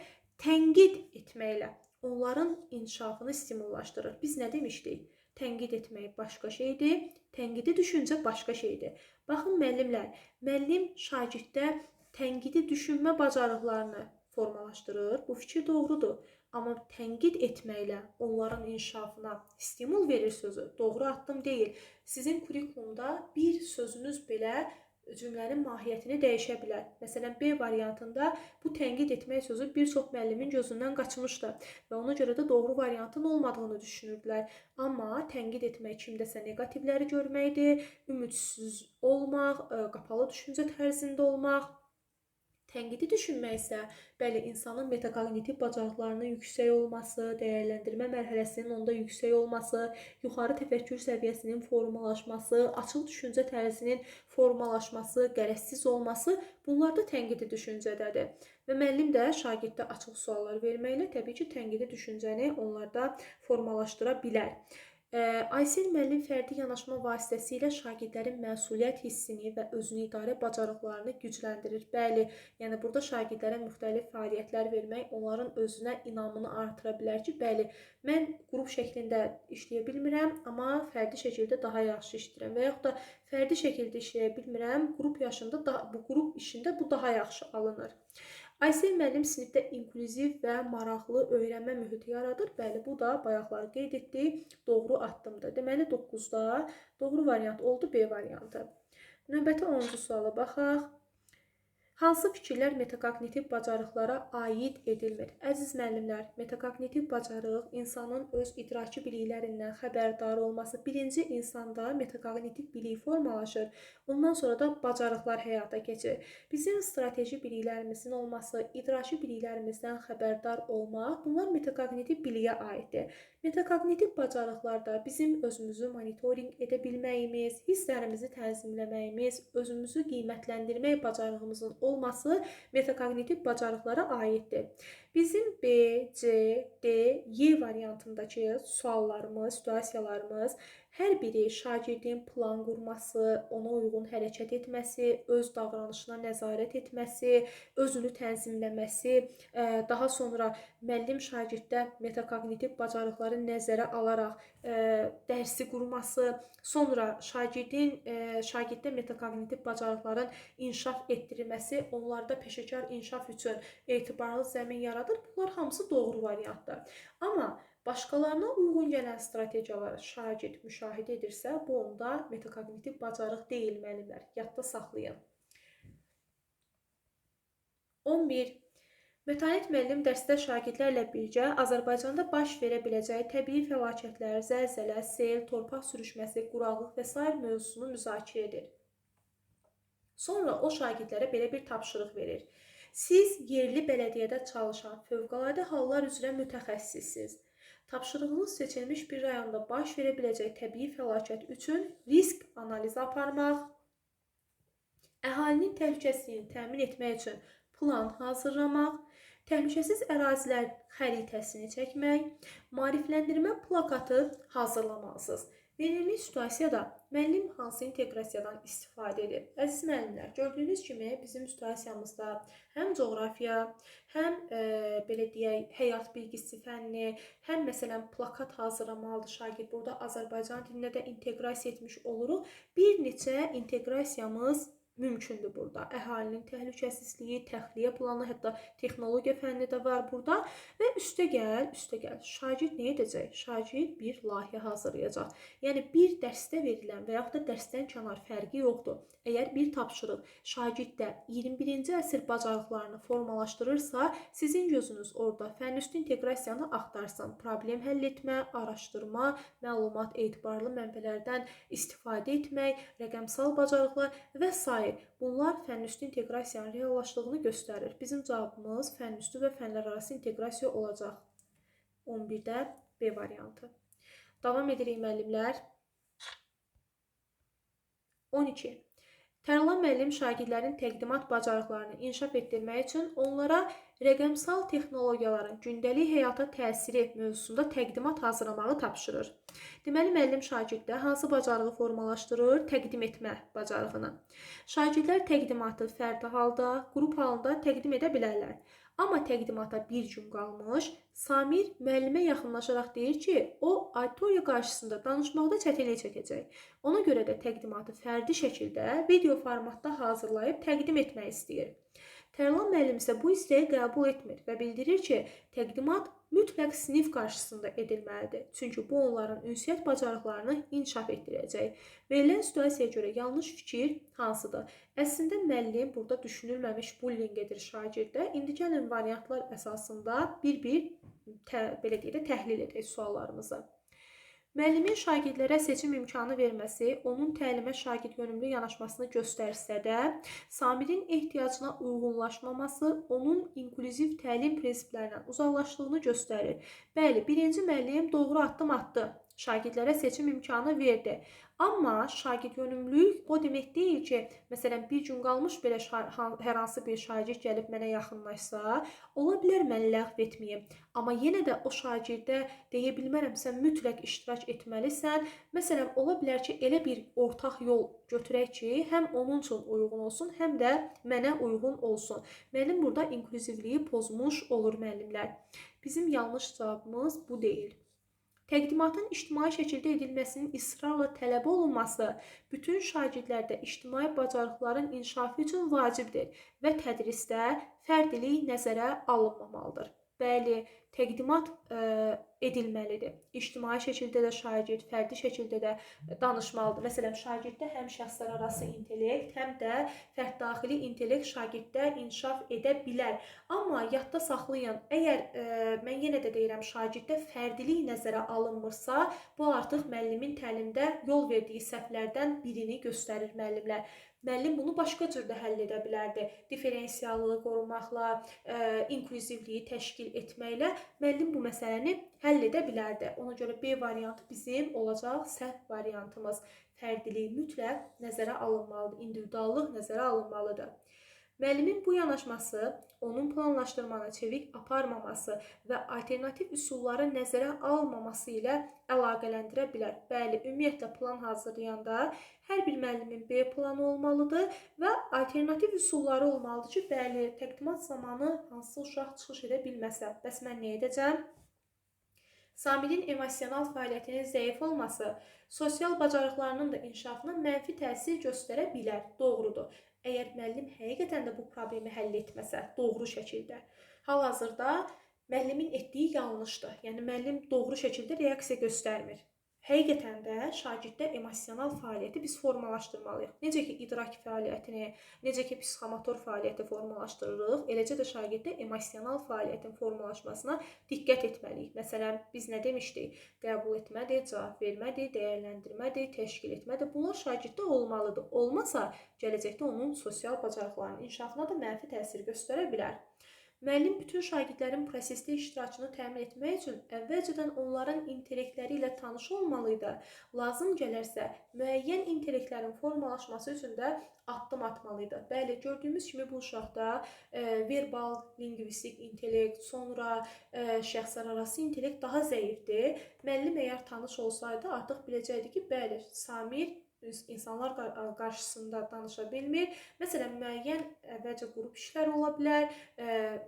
tənqid etməklə onların inkişafını stimullaşdırır. Biz nə demişdik? Tənqid etmək başqa şeydir, tənqidi düşüncə başqa şeydir. Baxın müəllimlər, müəllim şagirddə tənqidi düşünmə bacarıqlarını formalaşdırır. Bu fikir doğrudur. Amma tənqid etməklə onların inkişafına stimul verir sözü. Doğru addım deyil. Sizin kurikulumda bir sözünüz belə cümlənin mahiyyətini dəyişə bilər. Məsələn, B variantında bu tənqid etmək sözü bir çox müəllimin gözündən qaçmışdı və ona görə də doğru variantın olmadığını düşünürdülər. Amma tənqid etmək kimdəsə negativləri görməkdir, ümidsiz olmaq, qapalı düşüncə tərzində olmaq. Tənqidi düşünmək isə, bəli, insanın metakognitiv bacarıqlarının yüksək olması, dəyərləndirmə mərhələsinin onda yüksək olması, yuxarı təfəkkür səviyyəsinin formalaşması, açıq düşüncə tərzinin formalaşması, qərəzsiz olması, bunlar da tənqidi düşüncədədir. Və müəllim də şagirddə açıq suallar verməklə təbii ki, tənqidi düşüncəni onlarda formalaşdıra bilər. Aysel müəllim fərdi yanaşma vasitəsilə şagirdlərin məsuliyyət hissini və özünü idarə bacarıqlarını gücləndirir. Bəli, yəni burada şagirdlərə müxtəlif fəaliyyətlər vermək onların özünə inamını artıra bilər ki, bəli, mən qrup şəklində işləyə bilmirəm, amma fərdi şəkildə daha yaxşı işləyirəm və yaxud da fərdi şəkildə işləyə bilmirəm, qrup işində bu daha yaxşı alınır. Aysel müəllim sinifdə inklüziv və maraqlı öyrənmə mühiti yaradır. Bəli, bu da bayaqlar qeyd etdik, doğru addımdır. Deməli, 9-da doğru variant oldu B variantı. Növbəti 10-cu suala baxaq. Hansı fikirlər metakognitiv bacarıqlara aid edilmir? Əziz müəllimlər, metakognitiv bacarıq insanın öz idraki biliklərindən xəbərdar olması. Birinci insanda metakognitiv bilik formalaşır. Ondan sonra da bacarıqlar həyata keçir. Bizim strateji biliklərimizin olması, idraki biliklərimizdən xəbərdar olmaq, bunlar metakognitiv biliyə aiddir. Metakognitiv bacarıqlarda bizim özümüzü monitorinq edə bilməyimiz, hisslərimizi tənzimləməyimiz, özümüzü qiymətləndirmək bacarığımızın olması metakognitiv bacarıqlara aiddir. Bizim B, C, D, Y variantındakı suallarımız, situasiyalarımız hər biri şagirdin plan qurması, ona uyğun hərəkət etməsi, öz davranışına nəzarət etməsi, özünü tənzimləməsi, daha sonra müəllim şagirddə metakognitiv bacarıqları nəzərə alaraq dərsi qurması, sonra şagirddə metakognitiv bacarıqların inkişaf etdirilməsi, onlarda peşəkar inkişaf üçün etibarlı zəmin yaradır. Bunlar hamısı doğru variantdır. Amma başqalarına uyğun gələn strategiyaları şagird müşahidə edirsə, bu onda metakognitiv bacarıq deyil müəllimlər. Yadda saxlayın. 11. Mətanət müəllim dərsdə şagirdlərlə birgə Azərbaycanda baş verə biləcəyi təbii fəlakətlər, zəlzələ, sel, torpaq sürüşməsi, quraqlıq və s. mövzusunu müzakirə edir. Sonra o şagirdlərə belə bir tapşırıq verir. Siz yerli bələdiyyədə çalışan fövqəladə hallar üzrə mütəxəssissiniz. Tapşırığınız seçilmiş bir rayonda baş verə biləcək təbii fəlakət üçün risk analizi aparmaq, Əhalinin təhlükəsizliyini təmin etmək üçün plan hazırlamaq, təhlükəsiz ərazilər xəritəsini çəkmək, maarifləndirmə plakatı hazırlamalısınız. Verilmiş situasiyada müəllim hansı inteqrasiyadan istifadə edir? Əziz müəllimlər, gördüyünüz kimi bizim situasiyamızda həm coğrafiya, həm belə deyək, həyat bilgisi fənni, həm məsələn plakat hazırlamalıdır şagird. Burada Azərbaycan dilinə də inteqrasiya etmiş oluruq. Bir neçə inteqrasiyamız mümkündür burada. Əhalinin təhlükəsizliyi, təxliyə planı, hətta texnologiya fənni də var burada və üstəgəl, şagird nə edəcək? Şagird bir layihə hazırlayacaq. Yəni bir dərsdə verilən və yaxud da dərsdən kənar fərqi yoxdur. Əgər bir tapşırıq şagirddə 21-ci əsr bacarıqlarını formalaşdırırsa, sizin gözünüz orada fənüstü inteqrasiyanı axtarsın. Problem həll etmə, araşdırma, məlumat etibarlı mənbələrdən istifadə etmək, rəqəmsal bacarıqlar və s. Bunlar fənüstü inteqrasiyanın reallaşdığını göstərir. Bizim cavabımız fənüstü və fənlər arası inteqrasiya olacaq. 11-də B variantı. Davam edirik müəllimlər. 12. Tərlan müəllim şagirdlərin təqdimat bacarıqlarını inkişaf etdirmək üçün onlara rəqəmsal texnologiyaların gündəlik həyata təsiri mövzusunda təqdimat hazırlamağı tapşırır. Deməli, müəllim şagirddə hansı bacarığı formalaşdırır? Təqdim etmə bacarığını. Şagirdlər təqdimatı fərdi halda, qrup halında təqdim edə bilərlər. Amma təqdimata bir gün qalmış, Samir müəllimə yaxınlaşaraq deyir ki, o auditoriya qarşısında danışmaqda çətinlik çəkəcək. Ona görə də təqdimatı fərdi şəkildə video formatda hazırlayıb təqdim etmək istəyir. Tərlan müəllim isə bu istəyi qəbul etmir və bildirir ki, təqdimat mütləq sinif qarşısında edilməlidir. Çünki bu onların ünsiyyət bacarıqlarını inkişaf etdirəcək. Verilən situasiyaya görə yanlış fikir hansıdır? Əslində müəllim burada düşünülməmiş bullying edir şagirdə. İndi gəlin variantlar əsasında bir-bir belə deyək də təhlil edək suallarımızı. Müəllimin şagirdlərə seçim imkanı verməsi, onun təlimə şagird yönümlü yanaşmasını göstərsə də, Samirin ehtiyacına uyğunlaşmaması onun inklüziv təlim prinsiplərindən uzaqlaşdığını göstərir. Bəli, birinci müəllim doğru addım atdı. Şagirdlərə seçim imkanı verdi. Amma şagird yönümlülük o demək deyil ki, məsələn, bir gün qalmış belə hər hansı bir şagird gəlib mənə yaxınlaşsa, ola bilər mən ləğv etməyim. Amma yenə də o şagirdə deyə bilmərəm, sən mütləq iştirak etməlisən. Məsələn, ola bilər ki, elə bir ortaq yol götürək ki, həm onun üçün uyğun olsun, həm də mənə uyğun olsun. Müəllim burada inklüzivliyi pozmuş olur müəllimlər. Bizim yanlış cavabımız bu deyil. Təqdimatın ictimai şəkildə edilməsinin israrla tələb olunması bütün şagirdlərdə ictimai bacarıqların inkişafı üçün vacibdir və tədrisdə fərdilik nəzərə alınmamalıdır. Bəli, təqdimat edilməlidir. İctimai şəkildə də şagird, fərdi şəkildə də danışmalıdır. Məsələn, şagirddə həm şəxslər arası intellekt, həm də fərddaxili intellekt şagirddə inkişaf edə bilər. Amma yadda saxlayın, əgər mən yenə də deyirəm, şagirddə fərdilik nəzərə alınmırsa, bu artıq müəllimin təlimdə yol verdiyi səhvlərdən birini göstərir müəllimlər. Müəllim bunu başqa cür də həll edə bilərdi. Diferensiallığı qorumaqla, inklüzivliyi təşkil etməklə müəllim bu məsələni həll edə bilərdi. Ona görə B variantı bizim olacaq səhv variantımız. Fərdilik mütləq nəzərə alınmalıdır, individuallıq nəzərə alınmalıdır. Müəllimin bu yanaşması onun planlaşdırmanı çevik aparmaması və alternativ üsulları nəzərə almaması ilə əlaqələndirə bilər. Bəli, ümumiyyətlə plan hazırlayanda hər bir müəllimin B planı olmalıdır və alternativ üsulları olmalıdır ki, bəli, təqdimat zamanı hansı uşaq çıxış edə bilməsə, bəs mən nə edəcəm? Samirin emosional fəaliyyətinin zəif olması sosial bacarıqlarının da inkişafına mənfi təsir göstərə bilər. Doğrudur. Əgər müəllim həqiqətən də bu problemi həll etməsə, doğru şəkildə. Hal-hazırda müəllimin etdiyi yanlışdır. Yəni, müəllim doğru şəkildə reaksiya göstərmir. Həqiqətən də şagirddə emosional fəaliyyəti biz formalaşdırmalıyıq. Necə ki, idrak fəaliyyətini, necə ki, psixomotor fəaliyyəti formalaşdırırıq, eləcə də şagirddə emosional fəaliyyətin formalaşmasına diqqət etməliyik. Məsələn, biz nə demişdik? Qəbul etmədir, cavab vermədir, dəyərləndirmədir, təşkil etmədir. Bunlar şagirddə olmalıdır. Olmasa, gələcəkdə onun sosial bacarıqlarının inkişafına da mənfi təsir göstərə bilər. Müəllim bütün şagirdlərin prosesdə iştirakını təmin etmək üçün əvvəlcədən onların intellektləri ilə tanış olmalı idi. Lazım gələrsə, müəyyən intellektlərin formalaşması üçün də addım atmalı idi. Bəli, gördüyümüz kimi bu uşaqda verbal, lingvistik intellekt, sonra şəxslərarası intellekt daha zəifdir. Müəllim əgər tanış olsaydı, artıq biləcəkdi ki, bəli, Samir insanlar qarşısında danışa bilmir. Məsələn, müəyyən əvvəlcə qrup işləri ola bilər,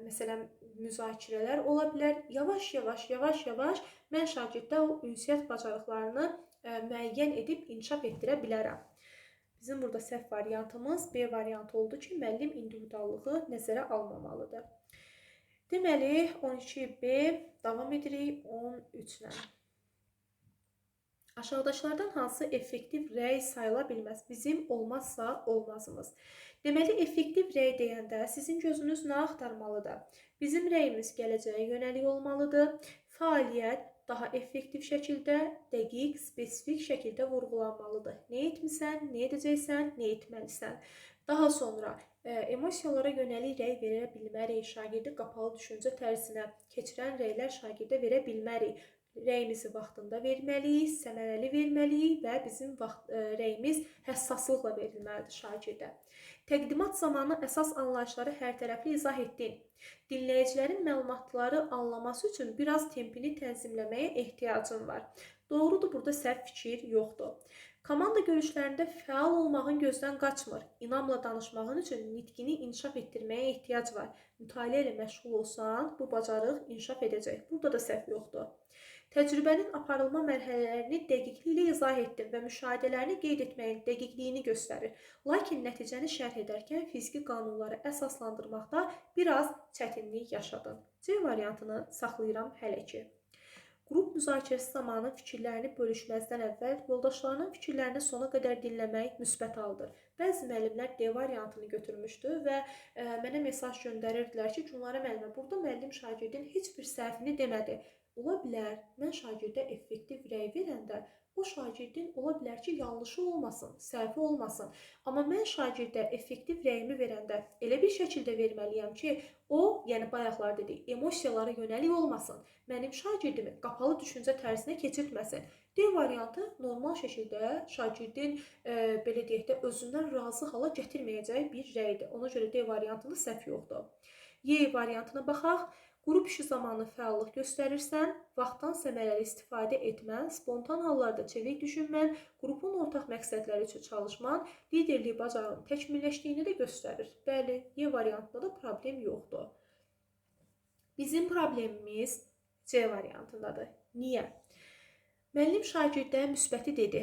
məsələn, müzakirələr ola bilər. Yavaş-yavaş mən şagirddə o ünsiyyət bacarıqlarını müəyyən edib inkişaf etdirə bilərəm. Bizim burada səhv variantımız B variantı oldu ki, müəllim individuallığı nəzərə almamalıdır. Deməli, 12B davam edirik 13-lə. Aşağıdakilərdən hansı effektiv rəy sayıla bilməz? Bizim olmazsa olmazımız. Deməli, effektiv rəy deyəndə sizin gözünüz nə axtarmalıdır? Bizim rəyimiz gələcəyə yönəlik olmalıdır. Fəaliyyət daha effektiv şəkildə, dəqiq, spesifik şəkildə vurğulanmalıdır. Nə etmisən, nə edəcəksən, nə etməlisən. Daha sonra emosiyalara yönəlik rəy verə bilmərik. Şagirdi qapalı düşüncə tərzinə keçirən rəylər şagirdə verə bilmərik. Rəyimizi vaxtında verməliyik, səmərəli verməliyik və bizim rəyimiz həssaslıqla verilməlidir şagirdə. Təqdimat zamanı əsas anlayışları hərtərəfli izah etdin. Dinləyicilərin məlumatları anlaması üçün biraz tempini tənzimləməyə ehtiyacın var. Doğrudur, burada səhv fikir yoxdur. Komanda görüşlərində fəal olmağın gözdən qaçmır. İnamla danışmağın üçün nitqini inkişaf etdirməyə ehtiyac var. Mütaliə ilə məşğul olsan, bu bacarıq inkişaf edəcək. Burada da səhv yoxdur. Təcrübənin aparılma mərhələlərini dəqiqliklə izah etdim və müşahidələrini qeyd etməyin dəqiqliyini göstərir. Lakin nəticəni şərh edərkən fiziki qanunları əsaslandırmaqda biraz çətinlik yaşadın. C variantını saxlayıram hələ ki. Qrup müzakirəsi zamanı fikirlərini bölüşməzdən əvvəl yoldaşlarının fikirlərini sona qədər dinləmək müsbət haldır. Bəzi müəllimlər D variantını götürmüşdü və mənə mesaj göndərirdilər ki, Günlarə müəllimə, burada müəllim şagirdin heç bir səhvini demədi. Ola bilər, mən şagirdə effektiv rəy verəndə o şagirdin ola bilər ki, yanlışı olmasın, səhvi olmasın. Amma mən şagirdə effektiv rəyimi verəndə elə bir şəkildə verməliyəm ki, o, yəni bayaqlar dedik, emosiyalara yönəlik olmasın. Mənim şagirdimi qapalı düşüncə tərzinə keçirtməsin. D variantı normal şəkildə şagirdin, belə deyək də, özündən razı hala gətirməyəcəyi bir rəydir. Ona görə D variantında səhv yoxdur. Y variantına baxaq. Qrup işi zamanı fəallıq göstərirsən, vaxtdan səmərəli istifadə etmən, spontan hallarda çevik düşünmən, qrupun ortaq məqsədləri üçün çalışman, liderlik bacarığının təkmilləşdiyini də göstərir. Bəli, Y variantında da problem yoxdur. Bizim problemimiz C variantındadır. Niyə? Müəllim şagirdə müsbəti dedi.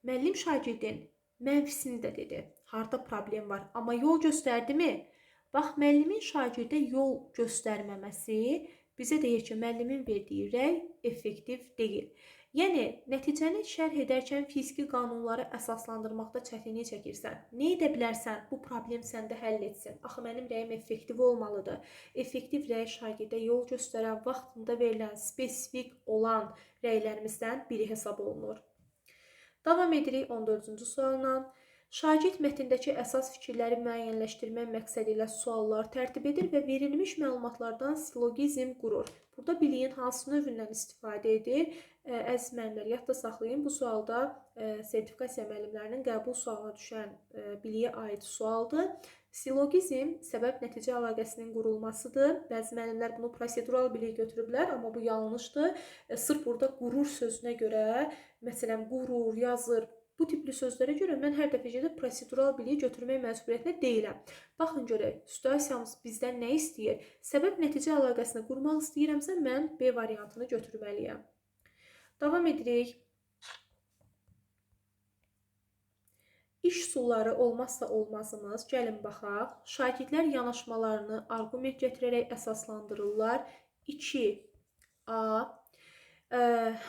Müəllim şagirdin mənfisini də dedi. Harda problem var? Amma yol göstərdimi? Bax, müəllimin şagirdə yol göstərməməsi bizə deyir ki, müəllimin verdiyi rəy effektiv deyil. Yəni, nəticəni şərh edərkən fiziki qanunları əsaslandırmaqda çətinlik çəkirsən. Nə edə bilərsən? Bu problem səndə həll etsin. Axı, mənim rəyim effektiv olmalıdır. Effektiv rəy şagirdə yol göstərən, vaxtında verilən, spesifik olan rəylərimizdən biri hesab olunur. Davam edirik 14-cü sualla. Şagird mətndəki əsas fikirləri müəyyənləşdirmək məqsədi ilə suallar tərtib edir və verilmiş məlumatlardan silogizm qurur. Burada biliyin hansı növündən istifadə edir? Əziz müəllimlər, yadda saxlayın. Bu sualda sertifikasiya müəllimlərinin qəbul sualına düşən biliyə aid sualdır. Silogizm səbəb-nəticə əlaqəsinin qurulmasıdır. Bəzi müəllimlər bunu prosedural bilik götürüblər, amma bu yanlışdır. Sırf burada qurur sözünə görə, məsələn, qurur, yazır, bu tipli sözlərə görə mən hər dəfəcə prosedural biliyi götürmək məcburiyyətində deyiləm. Baxın görək, situasiyamız bizdən nə istəyir? Səbəb-nəticə əlaqəsini qurmaq istəyirəmsə, mən B variantını götürməliyəm. Davam edirik. İş üsulları olmazsa olmazımız. Gəlin baxaq. Şagirdlər yanaşmalarını arqument gətirərək əsaslandırırlar. 2A.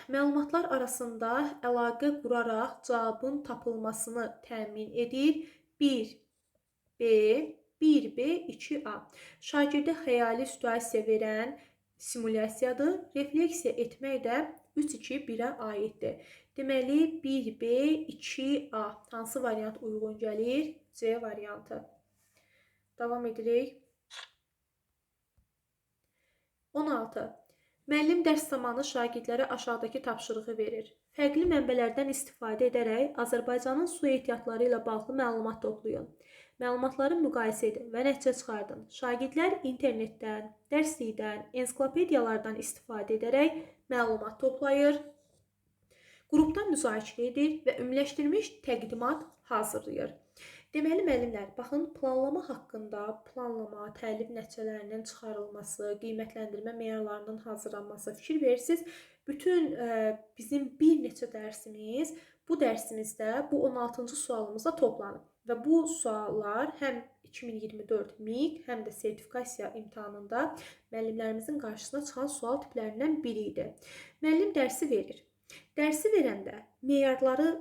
Məlumatlar arasında əlaqə quraraq cavabın tapılmasını təmin edir. 1B, 1B, 2A. Şagirdə xəyali situasiya verən simulyasiyadır. Refleksiya etmək də 3-2-1-ə aiddir. Deməli, 1B, 2A. Hansı variant uyğun gəlir? C variantı. Davam edirik. 16. Müəllim dərs zamanı şagirdlərə aşağıdakı tapşırığı verir. Fərqli mənbələrdən istifadə edərək Azərbaycanın su ehtiyatları ilə bağlı məlumat toplayın. Məlumatları müqayisə edin və nəticə çıxardın. Şagirdlər internetdən, dərslikdən, ensiklopediyalardan istifadə edərək məlumat toplayır, qrupda müzakirə edir və ümumiləşdirilmiş təqdimat hazırlayır. Deməli, müəllimlər, baxın, planlama haqqında, planlama, təlim nəticələrinin çıxarılması, qiymətləndirmə meyarlarının hazırlanması fikir verirsiniz. Bütün bizim bir neçə dərsimiz bu dərsimizdə, bu 16-cı sualımızda toplanıb. Və bu suallar həm 2024 MİQ, həm də sertifikasiya imtahanında müəllimlərimizin qarşısına çıxan sual tiplərindən biri idi. Müəllim dərsi verir. Dərsi verəndə meyarları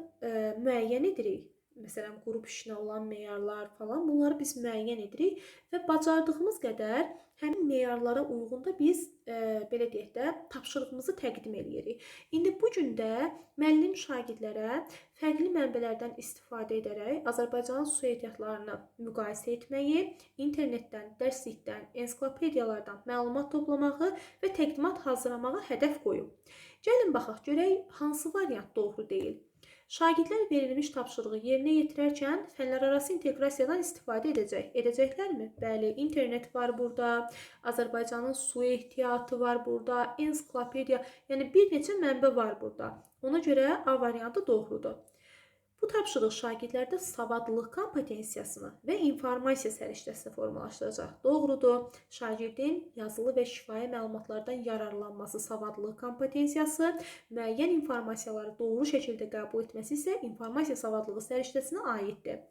müəyyən edirik. Məsələn, qrup işinə olan meyarlar falan, bunları biz müəyyən edirik və bacardığımız qədər həmin meyarlara uyğun da biz belə deyək də tapşırığımızı təqdim edirik. İndi bu gün də müəllim şagirdlərə fərqli mənbələrdən istifadə edərək Azərbaycanın su ehtiyatlarını müqayisə etməyi, internetdən, dərslikdən, ensiklopediyalardan məlumat toplamağı və təqdimat hazırlamağı hədəf qoyub. Gəlin baxaq, görək hansı variant doğru deyil. Şagirdlər verilmiş tapşırığı yerinə yetirərkən fənlərarası inteqrasiyadan istifadə edəcəklərmi? Bəli, internet var burada, Azərbaycanın su ehtiyatı var burada, ensiklopediya, yəni bir neçə mənbə var burada. Ona görə A variantı doğrudur. Bu tapşırıq şagirdlərdə savadlılıq kompetensiyasını və informasiya səriştəsini formalaşdıracaq. Doğrudur, şagirdin yazılı və şifahi məlumatlardan yararlanması savadlılıq kompetensiyası, müəyyən informasiyaları doğru şəkildə qəbul etməsi isə informasiya savadlılığı səriştəsinə aiddir.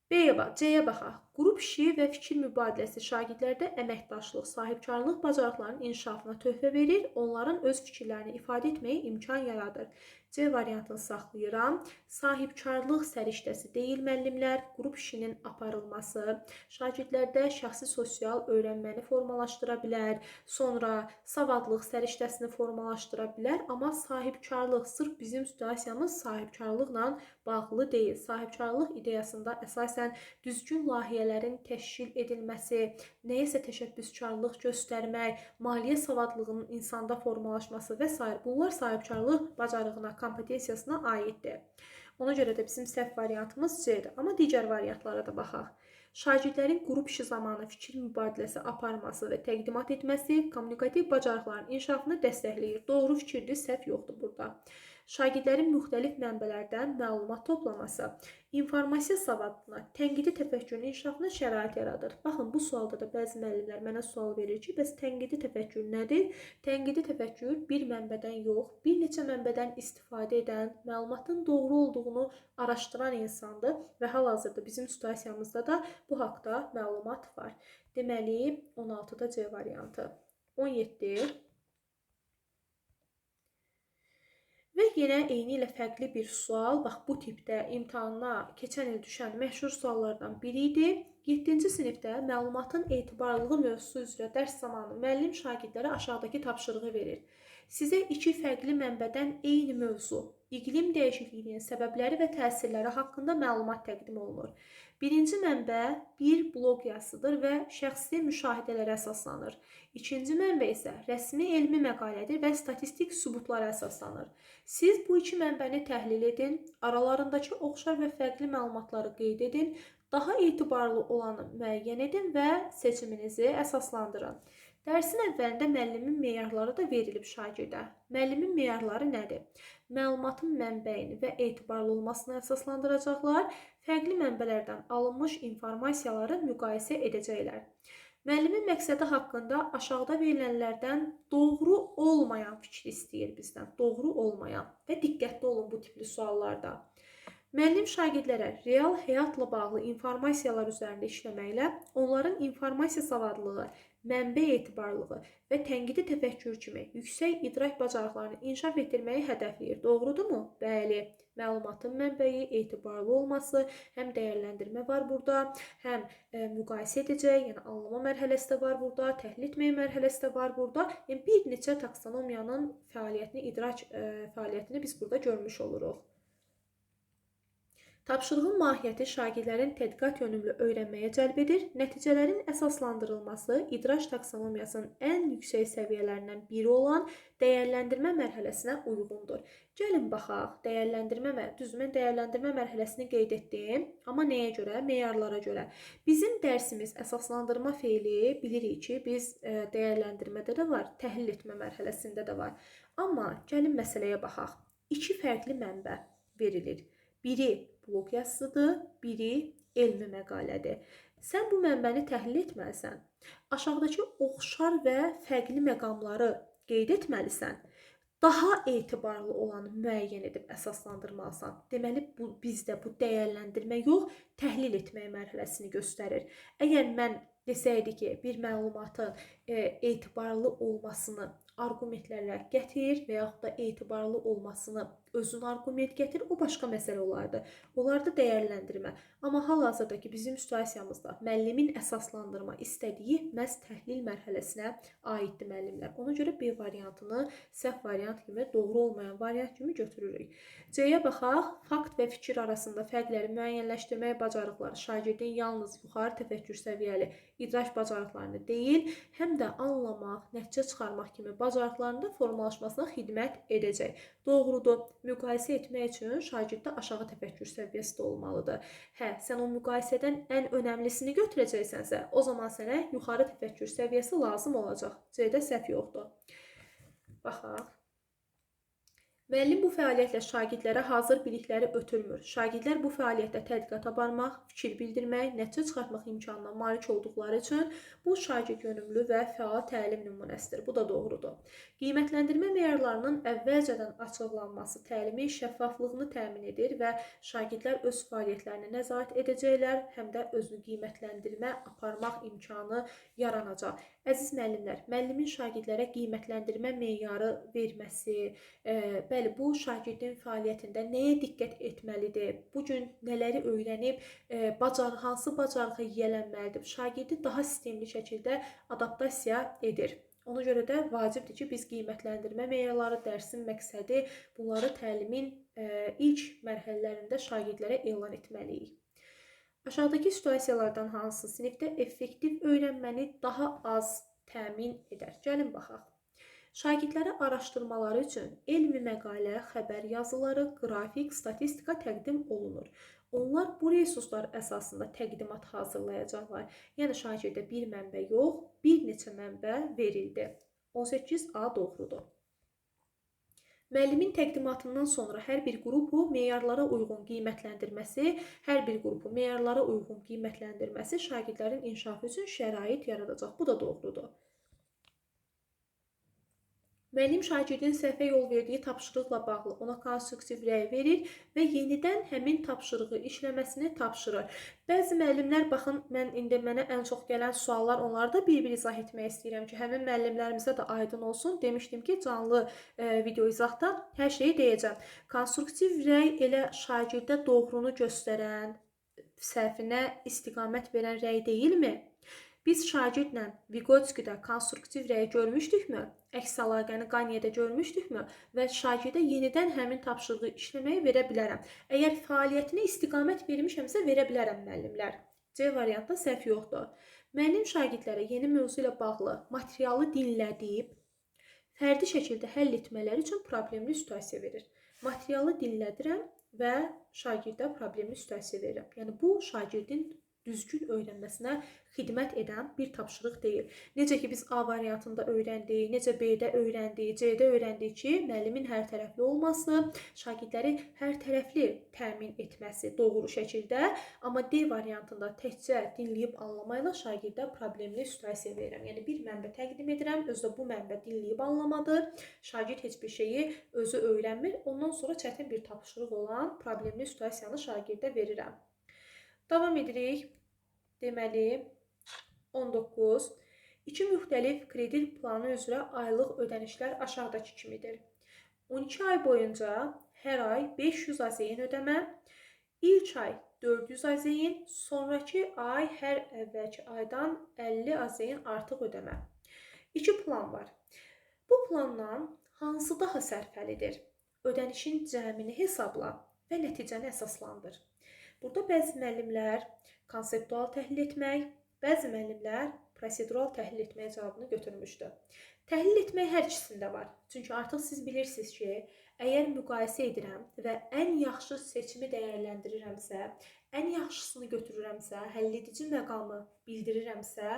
B-yə bax, C-yə baxaq. Qrup işi və fikir mübadiləsi şagirdlərdə əməkdaşlıq, sahibkarlıq bacarıqlarının inkişafına töhfə verir, onların öz fikirlərini ifadə etməyə imkan yaradır. C variantını saxlayıram. Sahibkarlıq səriştəsi deyil müəllimlər, qrup işinin aparılması, şagirdlərdə şəxsi sosial öyrənməni formalaşdıra bilər, sonra savadlıq səriştəsini formalaşdıra bilər, amma sahibkarlıq, sırf bizim situasiyamız sahibkarlıqla bağlı deyil. Sahibkarlıq ideyasında əsasən düzgün layihələrin təşkil edilməsi, nəyəsə təşəbbüskarlıq göstərmək, maliyyə savadlığının insanda formalaşması və s. bunlar sahibkarlıq bacarığına, kompetensiyasına aiddir. Ona görə də bizim səhv variantımız C-dir. Amma digər variantlara da baxaq. Şagirdlərin qrup işi zamanı fikir mübadiləsi aparması və təqdimat etməsi kommunikativ bacarıqların inkişafını dəstəkləyir. Doğru fikirdir, səhv yoxdur burada. Şagirdlərin müxtəlif mənbələrdən məlumat toplaması informasiya savadına, tənqidi təfəkkürün inkişafına şərait yaradır. Baxın, bu sualda da bəzi müəllimlər mənə sual verir ki, bəs tənqidi təfəkkür nədir? Tənqidi təfəkkür bir mənbədən yox, bir neçə mənbədən istifadə edən, məlumatın doğru olduğunu araşdıran insandır və hal-hazırda bizim situasiyamızda da bu haqda məlumat var. Deməli, 16-da C variantı. 17. Və yenə eyni ilə fərqli bir sual, bax bu tipdə imtahana keçən il düşən məşhur suallardan biri idi. 7-ci sinifdə məlumatın etibarlılığı mövzusu üzrə dərs zamanı müəllim şagirdlərə aşağıdakı tapşırığı verir. Sizə iki fərqli mənbədən eyni mövzu, iqlim dəyişikliyinin səbəbləri və təsirləri haqqında məlumat təqdim olunur. Birinci mənbə bir bloq yazısıdır və şəxsi müşahidələrə əsaslanır. İkinci mənbə isə rəsmi elmi məqalədir və statistik sübutlara əsaslanır. Siz bu iki mənbəni təhlil edin, aralarındakı oxşar və fərqli məlumatları qeyd edin, daha etibarlı olanı müəyyən edin və seçiminizi əsaslandırın. Dərsin əvvəlində müəllimin meyarları da verilib şagirdə. Müəllimin meyarları nədir? Məlumatın mənbəyini və etibarlı olmasını əsaslandıracaqlar, fərqli mənbələrdən alınmış informasiyaları müqayisə edəcəklər. Müəllimin məqsədi haqqında aşağıda verilənlərdən doğru olmayan fikri istəyir bizdən. Doğru olmayan və diqqətli olun bu tipli suallarda. Müəllim şagirdlərə real həyatla bağlı informasiyalar üzərində işləməklə onların informasiya savadlılığı, mənbə etibarlılığı və tənqidi təfəkkür kimi yüksək idrak bacarıqlarını inkişaf etdirməyi hədəfləyir. Doğrudurmu? Bəli. Məlumatın mənbəyi, etibarlı olması, həm dəyərləndirmə var burada, həm müqayisə edəcək, yəni anlama mərhələsi də var burada, təhlil etmək mərhələsi də var burada. Yəni bir neçə taksonomiyanın fəaliyyətini, idrak fəaliyyətini biz burada görmüş oluruq. Tapşırığın mahiyyəti şagirdlərin tədqiqat yönümlü öyrənməyə cəlb edir. Nəticələrin əsaslandırılması idraç taksonomiyasının ən yüksək səviyyələrindən biri olan dəyərləndirmə mərhələsinə uyğundur. Gəlin baxaq, mən dəyərləndirmə mərhələsini qeyd etdim, amma nəyə görə? Meyarlara görə. Bizim dərsimiz əsaslandırma feili bilirik ki, biz dəyərləndirmədə də var, təhlil etmə mərhələsində də var. Amma gəlin məsələyə baxaq. İki fərqli mənbə verilir. Biri blog yazısıdır, biri elmi məqalədir. Sən bu mənbəni təhlil etməlisən. Aşağıdakı oxşar və fərqli məqamları qeyd etməlisən. Daha etibarlı olanı müəyyən edib əsaslandırmalısan. Deməli, bizdə bu dəyərləndirmə yox, təhlil etmək mərhələsini göstərir. Əgər mən desəydi ki, bir məlumatın etibarlı olmasını arqumentlərlə gətir və yaxud da etibarlı olmasını özün arqument gətir, o başqa məsələ olardı. Olardı dəyərləndirmə. Amma hal-hazırdakı bizim situasiyamızda müəllimin əsaslandırma istədiyi məhz təhlil mərhələsinə aiddir müəllimlər. Ona görə B variantını səhv variant kimi, doğru olmayan variant kimi götürürük. C-yə baxaq. Fakt və fikir arasında fərqləri müəyyənləşdirmək bacarıqları şagirdin yalnız yuxarı təfəkkür səviyyəli idraç bacarıqlarını deyil, həm də anlamaq, nəticə çıxarmaq kimi bacarıqlarında formalaşmasına xidmət edəcək. Doğrudur. Müqayisə etmək üçün şagirddə aşağı təfəkkür səviyyəsi də olmalıdır. Sən o müqayisədən ən önəmlisini götürəcəksənsə, o zaman sənə yuxarı təfəkkür səviyyəsi lazım olacaq. C-də səhv yoxdur. Baxaq. Müəllim bu fəaliyyətlə şagirdlərə hazır bilikləri ötürmür. Şagirdlər bu fəaliyyətdə tədqiqat aparmaq, fikir bildirmək, nəticə çıxartmaq imkanına malik olduqları üçün bu şagird yönümlü və fəal təlim nümunəsidir. Bu da doğrudur. Qiymətləndirmə meyarlarının əvvəlcədən açıqlanması təlimin şəffaflığını təmin edir və şagirdlər öz fəaliyyətlərini nəzarət edəcəklər, həm də özünü qiymətləndirmə aparmaq imkanı yaranacaq. Əziz müəllimlər, müəllimin şagirdlərə qiymətləndirmə meyarı verməsi, bəli, bu şagirdin fəaliyyətində nəyə diqqət etməlidir? Bu gün nələri öyrənib, hansı bacarığa yiyələnməlidir? Şagirdi daha sistemli şəkildə adaptasiya edir. Ona görə də vacibdir ki, biz qiymətləndirmə meyarları, dərsin məqsədi, bunları təlimin ilk mərhələlərində şagirdlərə elan etməliyik. Aşağıdakı situasiyalardan hansı sinifdə effektiv öyrənməni daha az təmin edər? Gəlin baxaq. Şagirdlərə araşdırmaları üçün elmi məqalə, xəbər yazıları, qrafik, statistika təqdim olunur. Onlar bu resurslar əsasında təqdimat hazırlayacaqlar. Yəni şagirdə bir mənbə yox, bir neçə mənbə verildi. 18A doğrudur. Müəllimin təqdimatından sonra hər bir qrupu meyarlara uyğun qiymətləndirməsi, şagirdlərin inkişafı üçün şərait yaradacaq. Bu da doğrudur. Müəllim şagirdin səhvə yol verdiyi tapşırıqla bağlı ona konstruktiv rəy verir və yenidən həmin tapşırığı işləməsini tapşırır. Bəzi müəllimlər, baxın, mənə ən çox gələn suallar, onları da bir-bir izah etmək istəyirəm ki, həmin müəllimlərimizə də aydın olsun. Demişdim ki, canlı video izahda hər şeyi deyəcəm. Konstruktiv rəy elə şagirdə doğrunu göstərən, səhvinə istiqamət verən rəy deyilmi? Biz şagirdlə Vygotsky'də konstruktiv rəyi görmüşdükmü? Əks əlaqəni Qaniyədə görmüşdükmü? Və şagirdə yenidən həmin tapşırığı işləməyi verə bilərəm. Əgər fəaliyyətinə istiqamət vermişəmsə, verə bilərəm müəllimlər. C variantda səhv yoxdur. Müəllim şagirdlərə yeni mövzu ilə bağlı materialı dinlədib, fərdi şəkildə həll etmələri üçün problemli situasiya verir. Materialı dinlədirəm və şagirdə problemli situasiya verirəm. Yəni, bu şagirdin düzgün öyrənməsinə xidmət edən bir tapşırıq deyil. Necə ki, biz A variantında öyrəndik, necə B-də öyrəndik, C-də öyrəndik ki, müəllimin hər tərəfli olması, şagirdləri hər tərəfli təmin etməsi doğru şəkildə, amma D variantında təkcə dinləyib anlamayla şagirdə problemli situasiya verirəm. Yəni, bir mənbə təqdim edirəm, özü də bu mənbə dinləyib anlamadı, şagird heç bir şeyi özü öyrənmir, ondan sonra çətin bir tapşırıq olan problemli situasiyanı şagirdə verirəm. Davam edirik. Deməli, 19. İki müxtəlif kredit planı üzrə aylıq ödənişlər aşağıdakı kimidir. 12 ay boyunca hər ay 500 AZN ödəmə, ilk ay 400 AZN, sonraki ay hər əvvəlki aydan 50 AZN artıq ödəmə. İki plan var. Bu plandan hansı daha sərfəlidir? Ödənişin cəmini hesabla və nəticəni əsaslandır. Burada bəzi müəllimlər konseptual təhlil etmək, bəzi müəllimlər prosedural təhlil etmək cavabını götürmüşdü. Təhlil etmək hər ikisində var. Çünki artıq siz bilirsiniz ki, əgər müqayisə edirəm və ən yaxşı seçimi dəyərləndirirəmsə, ən yaxşısını götürürəmsə, həlledici məqamı bildirirəmsə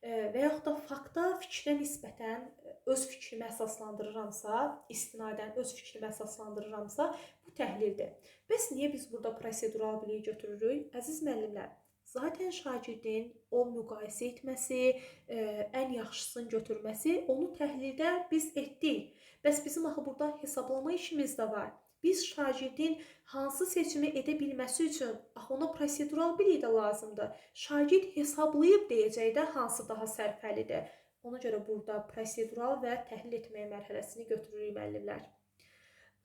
və yaxud da fakta, fikrə nisbətən öz fikrimi əsaslandırıramsa, istinadən öz fikrimi əsaslandırıramsa, bu təhlildir. Bəs niyə biz burada prosedural biliyi götürürük? Əziz müəllimlər, zaten şagirdin o müqayisə etməsi, ən yaxşısını götürməsi, onu təhlildə biz etdik. Bəs bizim axı burada hesablama işimiz də var. Biz şagirdin hansı seçimi edə bilməsi üçün axı ona prosedural bilik də lazımdır. Şagird hesablayıb deyəcək də hansı daha sərfəlidir. Ona görə burada prosedural və təhlil etmək mərhələsini götürürük müəllimlər.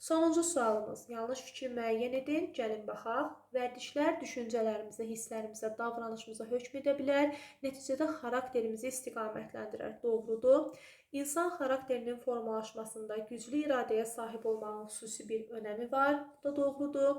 Sonuncu sualımız. Yanlış fikir müəyyən edin. Gəlin baxaq. Vərdişlər düşüncələrimizə, hisslərimizə, davranışımıza hökm edə bilər. Nəticədə xarakterimizi istiqamətləndirər. Doğrudur. İnsan xarakterinin formalaşmasında güclü iradəyə sahib olmağın xüsusi bir önəmi var. Bu da doğrudur.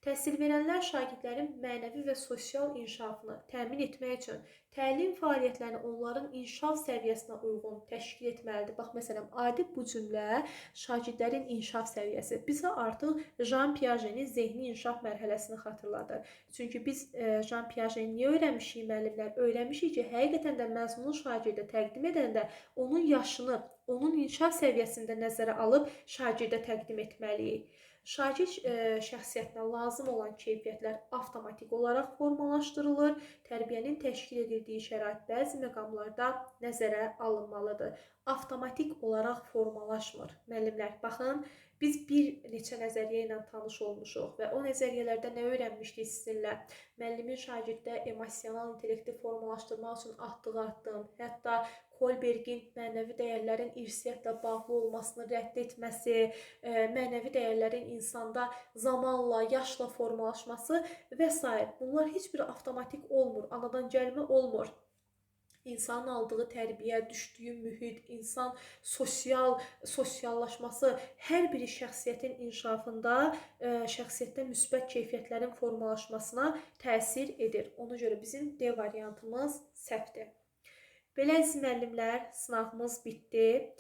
Təhsil verənlər şagirdlərin mənəvi və sosial inkişafını təmin etmək üçün təlim fəaliyyətlərini onların inkişaf səviyyəsinə uyğun təşkil etməlidir. Bax, məsələn, adi bu cümlə şagirdlərin inkişaf səviyyəsi bizə artıq Jean Piaget'in zehni inkişaf mərhələsini xatırladır. Çünki biz Jean Piaget'i niyə öyrənmişik müəllimlər? Öyrənmişik ki, həqiqətən də məzmunu şagirdə təqdim edəndə onun yaşını, onun inkişaf səviyyəsində nəzərə alıb şagirdə təqdim etməliyik. Şagird şəxsiyyətinə lazım olan keyfiyyətlər avtomatik olaraq formalaşdırılır. Tərbiyənin təşkil edildiyi şərait bəzi məqamlarda nəzərə alınmalıdır. Avtomatik olaraq formalaşmır. Müəllimlər, baxın, biz bir neçə nəzəriyyə ilə tanış olmuşuq və o nəzəriyyələrdə nə öyrənmişdik sizinlə? Müəllimin şagirddə emosional intellekti formalaşdırmaq üçün atdığı addım, hətta Kolbergin mənəvi dəyərlərin irsiyyətlə bağlı olmasını rədd etməsi, mənəvi dəyərlərin insanda zamanla, yaşla formalaşması və s. Bunlar heç biri avtomatik olmur, anadan gəlmə olmur. İnsanın aldığı tərbiyə, düşdüyü mühit, insan sosiallaşması hər biri şəxsiyyətin inkişafında, şəxsiyyətdə müsbət keyfiyyətlərin formalaşmasına təsir edir. Ona görə bizim D variantımız səhvdir. Belə əziz müəllimlər, sınavımız bitdi.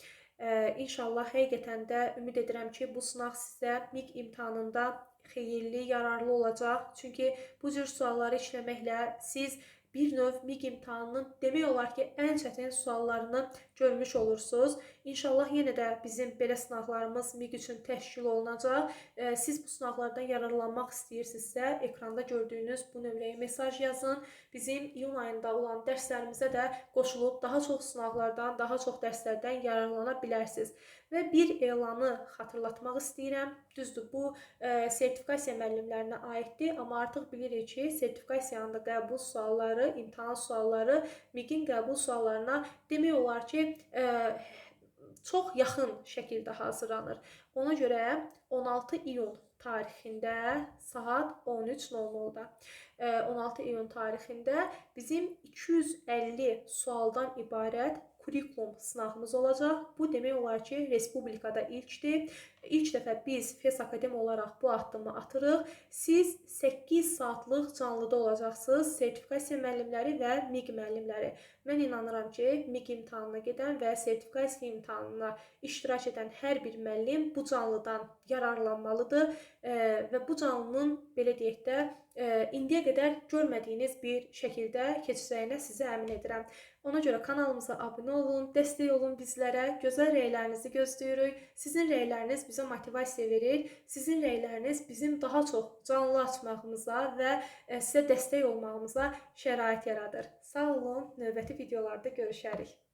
İnşallah həqiqətən də ümid edirəm ki, bu sınaq sizə MİQ imtahanında xeyirli, yararlı olacaq. Çünki bu cür sualları işləməklə siz bir növ MİQ imtahanının demək olar ki, ən çətin suallarını görmüş olursunuz. İnşallah yenə də bizim belə sınaqlarımız MİQ üçün təşkil olunacaq. Siz bu sınaqlardan yararlanmaq istəyirsinizsə, ekranda gördüyünüz bu nömrəyə mesaj yazın. Bizim iyun ayında olan dərslərimizə də qoşulub daha çox sınaqlardan, daha çox dərslərdən yararlana bilərsiniz. Və bir elanı xatırlatmaq istəyirəm. Düzdür, bu sertifikasiya müəllimlərinə aiddir, amma artıq bilirik ki, sertifikasiyanın da qəbul sualları, imtahan sualları MİQ-in qəbul suallarına demək olar ki, çox yaxın şəkildə hazırlanır. Ona görə 16 iyun tarixində saat 13:00-da 16 iyun tarixində bizim 250 sualdan ibarət kurikulum sınağımız olacaq. Bu demək olar ki, respublikada ilkdir. İlk dəfə biz FES Akademi olaraq bu addımı atırıq. Siz 8 saatlıq canlıda olacaqsınız, sertifikasiya müəllimləri və MİQ müəllimləri. Mən inanıram ki, MİQ imtahanına gedən və sertifikasiya imtahanına iştirak edən hər bir müəllim bu canlıdan yararlanmalıdır və bu canlının, belə deyək də, indiyə qədər görmədiyiniz bir şəkildə keçəcəyinə sizə əmin edirəm. Ona görə kanalımıza abunə olun, dəstək olun bizlərə, gözəl rəylərinizi gözləyirik. Sizin rəyləriniz bizə motivasiya verir, sizin rəyləriniz bizim daha çox canlı açmağımıza və sizə dəstək olmağımıza şərait yaradır. Sağ olun, növbəti videolarda görüşərik.